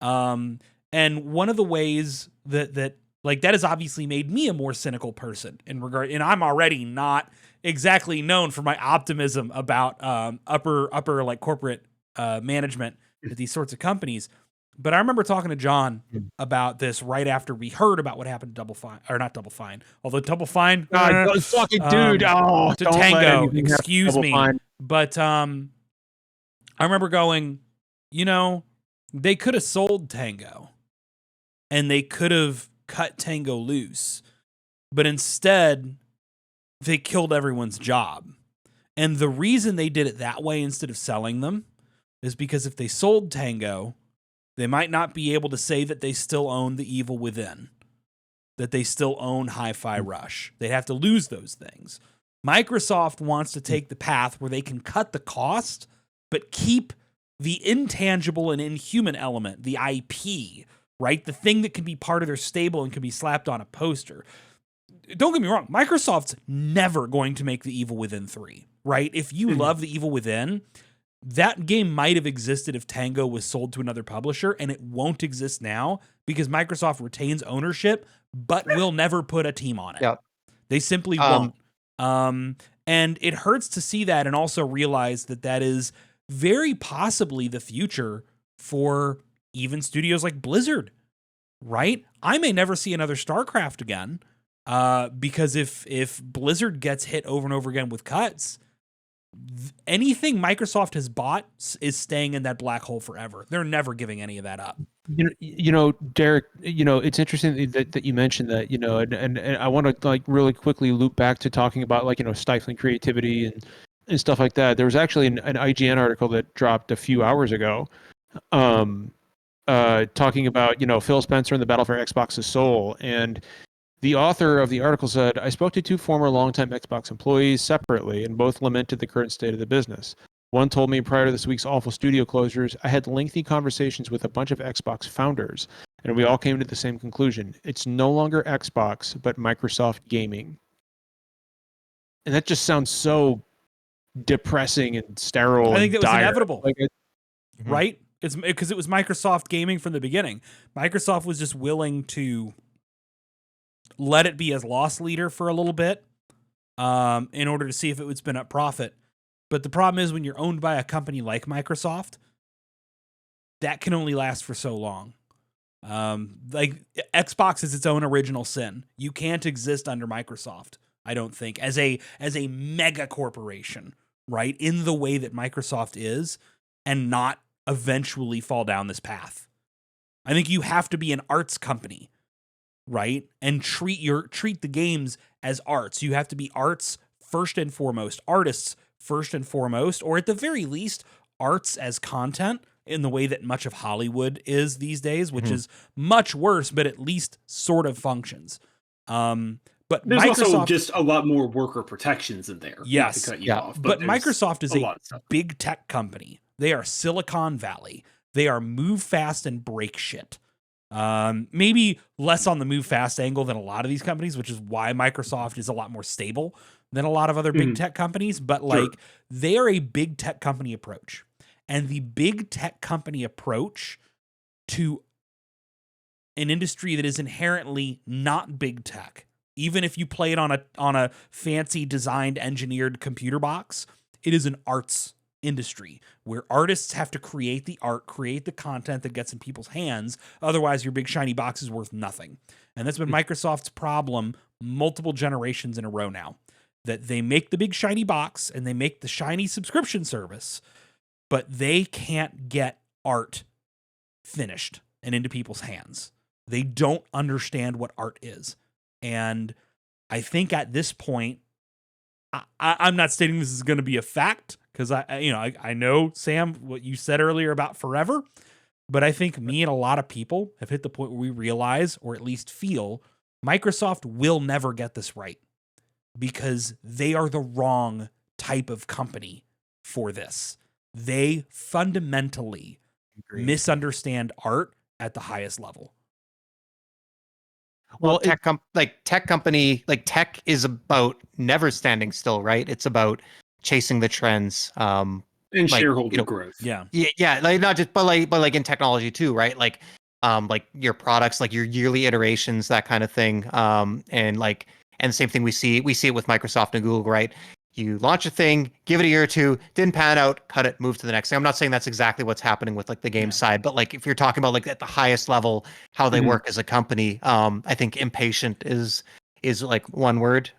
And one of the ways that like that has obviously made me a more cynical person in regard, and I'm already not exactly known for my optimism about upper like corporate management at these sorts of companies. But I remember talking to John about this right after we heard about what happened to Double Fine, or not Double Fine, although Double Fine,
God, fucking dude.
to
Don't let
Tango,
anything happen to
excuse
Double
me.
Fine.
But I remember going, they could have sold Tango and they could have cut Tango loose, but instead they killed everyone's job. And the reason they did it that way instead of selling them is because if they sold Tango, they might not be able to say that they still own The Evil Within, that they still own Hi-Fi Rush. They'd have to lose those things. Microsoft wants to take the path where they can cut the cost, but keep the intangible and inhuman element, the IP, right? The thing that can be part of their stable and can be slapped on a poster. Don't get me wrong, Microsoft's never going to make The Evil Within 3, right? If you love The Evil Within, that game might have existed if Tango was sold to another publisher, and it won't exist now because Microsoft retains ownership, but will never put a team on it.
Yep.
They simply won't. And it hurts to see that and also realize that that is very possibly the future for even studios like Blizzard, right? I may never see another StarCraft again because if Blizzard gets hit over and over again with cuts, anything Microsoft has bought is staying in that black hole forever. They're never giving any of that up.
Derek, it's interesting that you mentioned that, and I want to like really quickly loop back to talking about like, stifling creativity and stuff like that. There was actually an IGN article that dropped a few hours ago, talking about, Phil Spencer and the battle for Xbox's soul. And the author of the article said, I spoke to two former longtime Xbox employees separately, and both lamented the current state of the business. One told me prior to this week's awful studio closures, I had lengthy conversations with a bunch of Xbox founders, and we all came to the same conclusion. It's no longer Xbox, but Microsoft Gaming. And that just sounds so depressing and sterile.
I think
and
that was
dire.
inevitable,
Mhm.
right? It's because it was Microsoft Gaming from the beginning. Microsoft was just willing to let it be as loss leader for a little bit, in order to see if it would spin up profit. But the problem is when you're owned by a company like Microsoft, that can only last for so long. Like Xbox is its own original sin. You can't exist under Microsoft, I don't think, as a mega corporation, right? In the way that Microsoft is, and not eventually fall down this path. I think you have to be an arts company, right? And treat the games as arts. You have to be arts first and foremost, artists first and foremost, or at the very least, arts as content in the way that much of Hollywood is these days, which is much worse, but at least sort of functions. But
There's
Microsoft,
also just a lot more worker protections in there.
Yes.
Not to cut you
Yeah.
off,
but
there's
Microsoft is
a
a
lot of stuff.
big tech company. They are Silicon Valley. They are move fast and break shit. Maybe less on the move fast angle than a lot of these companies, which is why Microsoft is a lot more stable than a lot of other big tech companies. But like, they are a big tech company approach, and the big tech company approach to an industry that is inherently not big tech, even if you play it on a fancy designed engineered computer box, it is an arts industry where artists have to create the art, create the content that gets in people's hands. Otherwise, your big shiny box is worth nothing. And that's been Microsoft's problem multiple generations in a row now, that they make the big shiny box and they make the shiny subscription service, but they can't get art finished and into people's hands. They don't understand what art is. And I think at this point, I'm not stating this is going to be a fact, because I know, Sam, what you said earlier about forever, but I think me and a lot of people have hit the point where we realize, or at least feel, Microsoft will never get this right, because they are the wrong type of company for this. They fundamentally misunderstand art at the highest level.
Well, tech company, like tech is about never standing still, right? It's about chasing the trends.
And
like,
shareholder growth.
Yeah.
Yeah, like not just, but like in technology too, right? Like your products, like your yearly iterations, that kind of thing. And same thing we see it with Microsoft and Google, right? You launch a thing, give it a year or two, didn't pan out, cut it, move to the next thing. I'm not saying that's exactly what's happening with like the game side, but like if you're talking about like at the highest level, how they work as a company, I think impatient is like one word.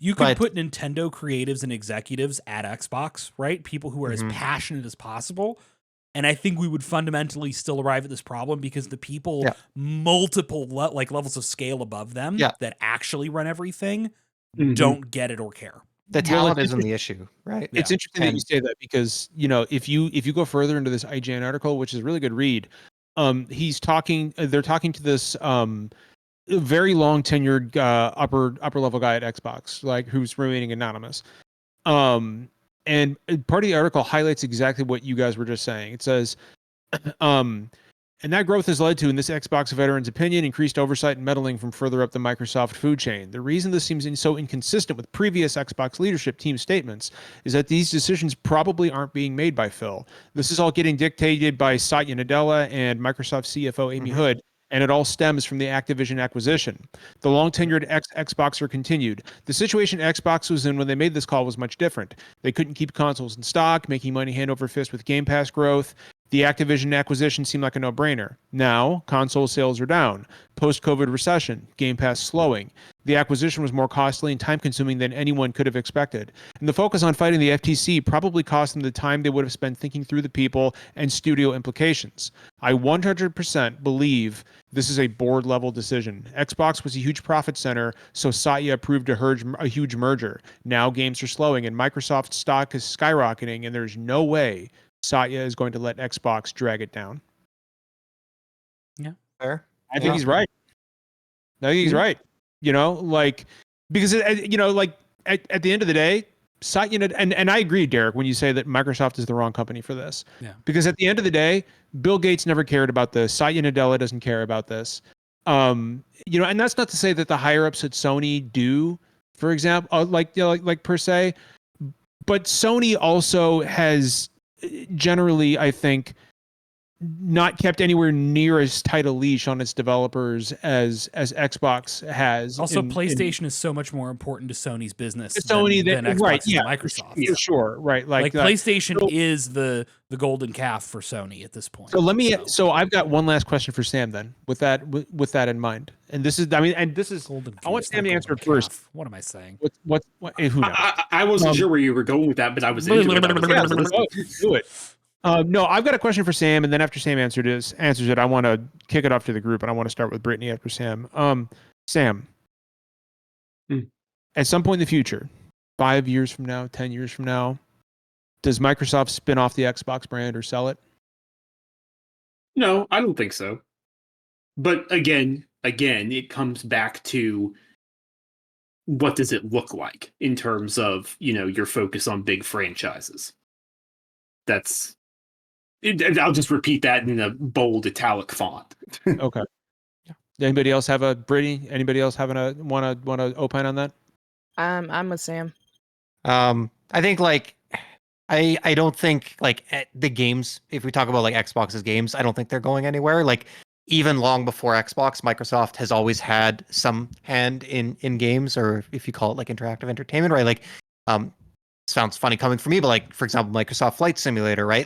You could put Nintendo creatives and executives at Xbox, right? People who are as passionate as possible. And I think we would fundamentally still arrive at this problem, because the people multiple levels of scale above them that actually run everything don't get it or care.
The talent isn't the issue, right?
It's interesting that you say that, because if you go further into this IGN article, which is a really good read, they're talking to this very long tenured upper level guy at Xbox, like, who's remaining anonymous. And part of the article highlights exactly what you guys were just saying. It says, and that growth has led to, in this Xbox veteran's opinion, increased oversight and meddling from further up the Microsoft food chain. The reason this seems so inconsistent with previous Xbox leadership team statements is that these decisions probably aren't being made by Phil. This is all getting dictated by Satya Nadella and Microsoft CFO Amy Hood, and it all stems from the Activision acquisition. The long-tenured Xboxer continued. The situation Xbox was in when they made this call was much different. They couldn't keep consoles in stock, making money hand over fist with Game Pass growth. The Activision acquisition seemed like a no-brainer. Now, console sales are down. Post-COVID recession, Game Pass slowing. The acquisition was more costly and time-consuming than anyone could have expected. And the focus on fighting the FTC probably cost them the time they would have spent thinking through the people and studio implications. I 100% believe this is a board-level decision. Xbox was a huge profit center, so Satya approved a huge merger. Now games are slowing, and Microsoft's stock is skyrocketing, and there's no way Satya is going to let Xbox drag it down.
Yeah.
Fair.
I think he's right. I think he's right. Because at the end of the day, and I agree, Derek, when you say that Microsoft is the wrong company for this.
Yeah.
Because at the end of the day, Bill Gates never cared about this. Satya Nadella doesn't care about this. And that's not to say that the higher ups at Sony do, for example, like per se, but Sony also has generally, I think, not kept anywhere near as tight a leash on its developers as Xbox has.
Also, PlayStation is so much more important to Sony's business
Sony
than Xbox
right,
is
yeah,
to Microsoft.
For sure, right? Like
PlayStation is the golden calf for Sony at this point.
So I've got one last question for Sam then, with that in mind. And this is,
golden.
I want Sam to answer it first.
What am I saying?
What who knows?
I wasn't sure where you were going with that, but I was into it.
Do it. No, I've got a question for Sam, and then after Sam answers it, I want to kick it off to the group, and I want to start with Brittany after Sam. Sam, at some point in the future, 5 years from now, 10 years from now, does Microsoft spin off the Xbox brand or sell it?
No, I don't think so. But again, it comes back to what does it look like in terms of, your focus on big franchises. I'll just repeat that in a bold italic font.
Okay. Anybody else have Brittany? Anybody else want to opine on that?
I'm with Sam.
I think I don't think the games, if we talk about Xbox's games, I don't think they're going anywhere. Even long before Xbox, Microsoft has always had some hand in games, or if you call it interactive entertainment, right? Sounds funny coming from me, but for example, Microsoft Flight Simulator, right?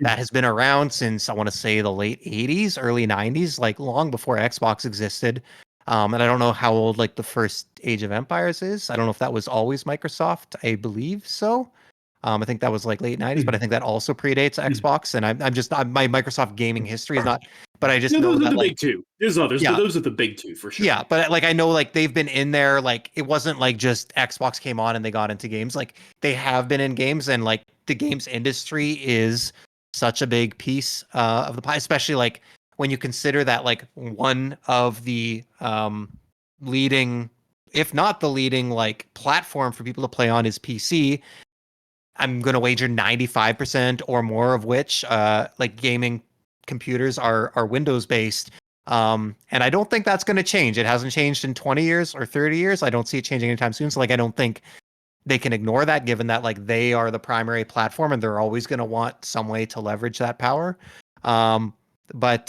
That has been around since I want to say the late 80s, early 90s, long before Xbox existed. And I don't know how old the first Age of Empires is. I don't know if that was always Microsoft. I believe so. I think that was late 90s, but I think that also predates Xbox. And my Microsoft gaming history is not, but I just know
those
that
are the big two. There's others, but those are the big two for sure.
Yeah, but I know they've been in there. It wasn't just Xbox came on and they got into games. They have been in games, and the games industry is such a big piece of the pie, especially when you consider that one of the leading, if not the leading, platform for people to play on is PC. I'm going to wager 95% or more of which gaming computers are Windows based. And I don't think that's going to change. It hasn't changed in 20 years or 30 years. I don't see it changing anytime soon. So I don't think they can ignore that, given that they are the primary platform and they're always going to want some way to leverage that power. But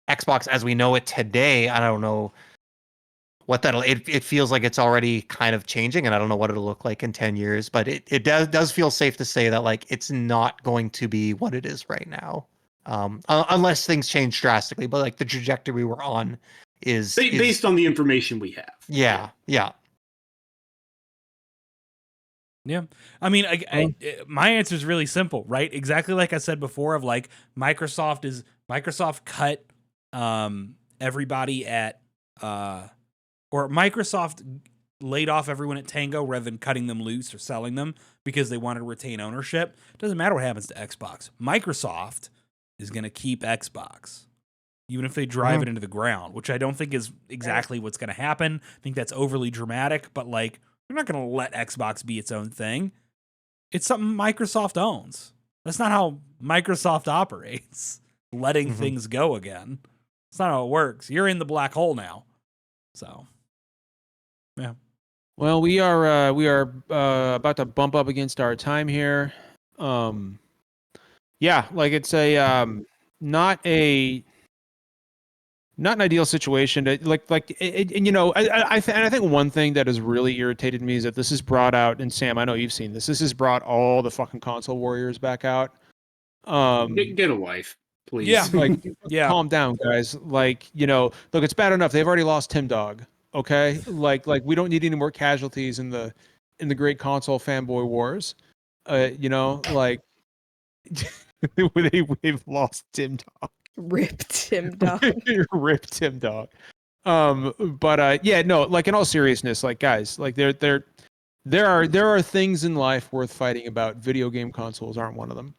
Xbox as we know it today, I don't know what it feels like it's already kind of changing, and I don't know what it'll look like in 10 years, but it does feel safe to say that it's not going to be what it is right now. Unless things change drastically, but the trajectory we're on is
based on the information we have.
Yeah.
I mean, my answer is really simple, right? Exactly like I said before, of Microsoft cut everybody at or Microsoft laid off everyone at Tango rather than cutting them loose or selling them because they wanted to retain ownership. Doesn't matter what happens to Xbox. Microsoft is going to keep Xbox, even if they drive it into the ground, which I don't think is exactly what's going to happen. I think that's overly dramatic, but they're not going to let Xbox be its own thing. It's something Microsoft owns. That's not how Microsoft operates, letting things go again. That's not how it works. You're in the black hole now. So, yeah.
Well, we are about to bump up against our time here. Yeah, it's a not an ideal situation. I think one thing that has really irritated me is that this has brought out, and Sam, I know you've seen this. This has brought all the fucking console warriors back out.
Get a life, please.
Yeah, calm down, guys. Look, it's bad enough they've already lost Tim Dog. Okay, we don't need any more casualties in the great console fanboy wars. We've lost Tim Dog.
Rip Tim Dog.
Rip Tim Dog. But in all seriousness, guys, there are things in life worth fighting about. Video game consoles aren't one of them.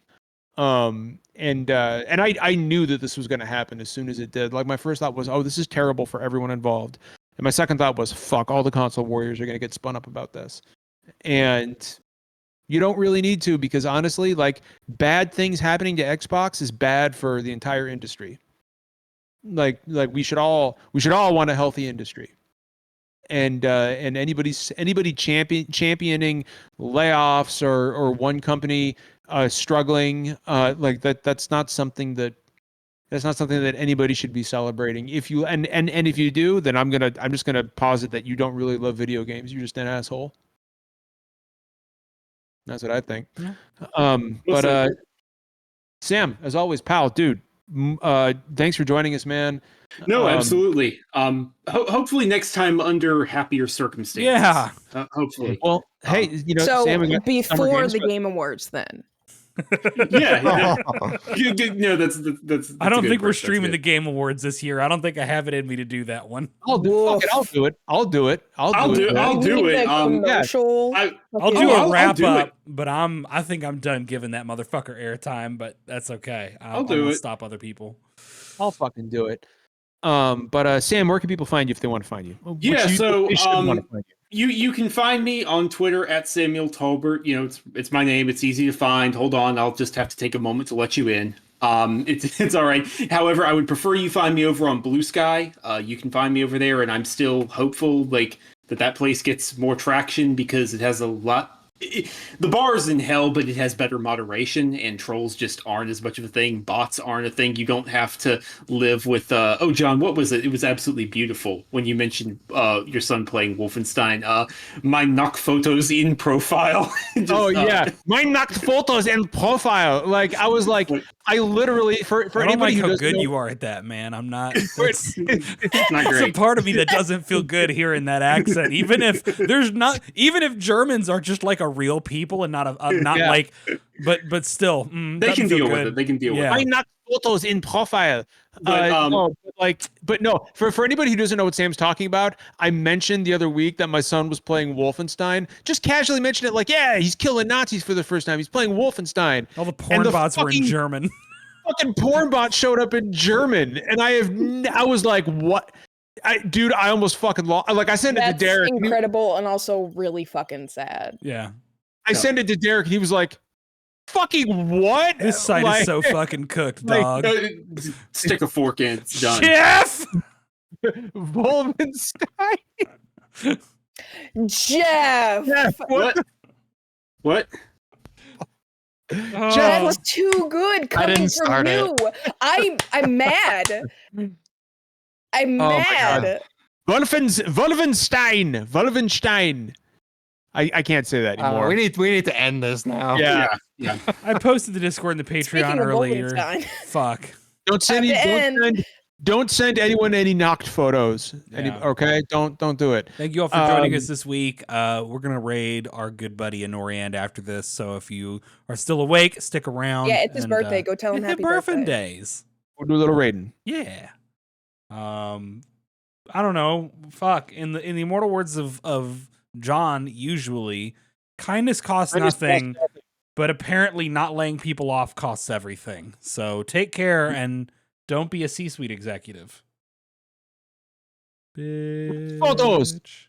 And I knew that this was going to happen as soon as it did. My first thought was, oh, this is terrible for everyone involved. And my second thought was, fuck, all the console warriors are going to get spun up about this. and you don't really need to, because honestly, like, bad things happening to Xbox is bad for the entire industry. Like we should all want a healthy industry. And anybody championing layoffs or one company struggling, like that's not something that anybody should be celebrating. If you and if you do, then I'm just gonna posit that you don't really love video games. You're just an asshole. That's what I think.
Yeah.
But Sam, as always, pal, dude, thanks for joining us, man.
No, absolutely. Hopefully next time under happier circumstances.
Yeah.
Hopefully.
Well, hey, you know,
So
Sam, we got Summer
before
Games
the
Fest.
Game Awards, then.
Yeah. Good. No, that's
I don't
a good
think we're
approach. That's
streaming
good.
the Game Awards this year. I don't think I have it in me to do that one.
I'll do it. I'll do it.
I'll do it.
We need the commercial.
I'll do
fucking-
a
I'll
wrap
do
up,
it.
but I think I'm done giving that motherfucker airtime, but that's okay.
I'll do
I'm gonna
it.
stop other people.
I'll fucking do it. But Sam, where can people find you if they want to find you?
Yeah, so,
they should want to find you.
You can find me on Twitter at Samuel Tolbert. You know, it's my name. It's easy to find. Hold on, I'll just have to take a moment to let you in. It's all right. However, I would prefer you find me over on Blue Sky. You can find me over there, and I'm still hopeful like that place gets more traction because it has a lot. The bar is in hell, but it has better moderation, and trolls just aren't as much of a thing. Bots aren't a thing. You don't have to live with. Oh, John, what was it? It was absolutely beautiful when you mentioned your son playing Wolfenstein. My knock photos in profile.
My knocked photos in profile. Like I was like, I literally for
I don't
anybody
like
who
how
doesn't
good
know,
you are at that, man. I'm not.
Not
It's a
great.
part of me that doesn't feel good hearing that accent. Even if Germans are just like a real people and not
Yeah.
like, but still,
They can deal with it. They can deal with
Yeah.
it.
my knocked photos in profile.
But,
No, for anybody who doesn't know what Sam's talking about, I mentioned the other week that my son was playing Wolfenstein. Just casually mentioned it, like, yeah, he's killing Nazis for the first time. He's playing Wolfenstein.
All the porn
the
bots were in
fucking-
German.
Fucking porn bot showed up in German, and I was like, what? Dude, I almost fucking lost. Like, I sent it to
That's
Derek.
incredible and also really fucking sad.
Yeah.
I sent it to Derek, and he was like, fucking what?
This site
Like,
is so fucking cooked,
like,
dog.
stick a fork in. It's done.
Jeff!
Wolfenstein.
Jeff!
Yeah,
What?
Oh.
That was too good coming
didn't
from
start
you. I'm mad. I'm
Oh my
mad.
Wolfenstein. I can't say that anymore.
We need to end this now.
Yeah.
Yeah.
I posted the Discord and the Patreon
Speaking of
earlier.
Wolfenstein.
Fuck.
Don't send anyone any knocked photos.
Yeah.
Okay? Don't do it.
Thank you all for joining us this week. We're gonna raid our good buddy Anoriand after this, so if you are still awake, stick around.
Yeah, it's his
and,
birthday. Go tell him happy birthday.
days.
We'll do a little raiding.
Yeah. I don't know. Fuck. In the immortal words of John, usually kindness costs nothing, but apparently not laying people off costs everything. So take care and don't be a C-suite executive.
Photos.
Bitch.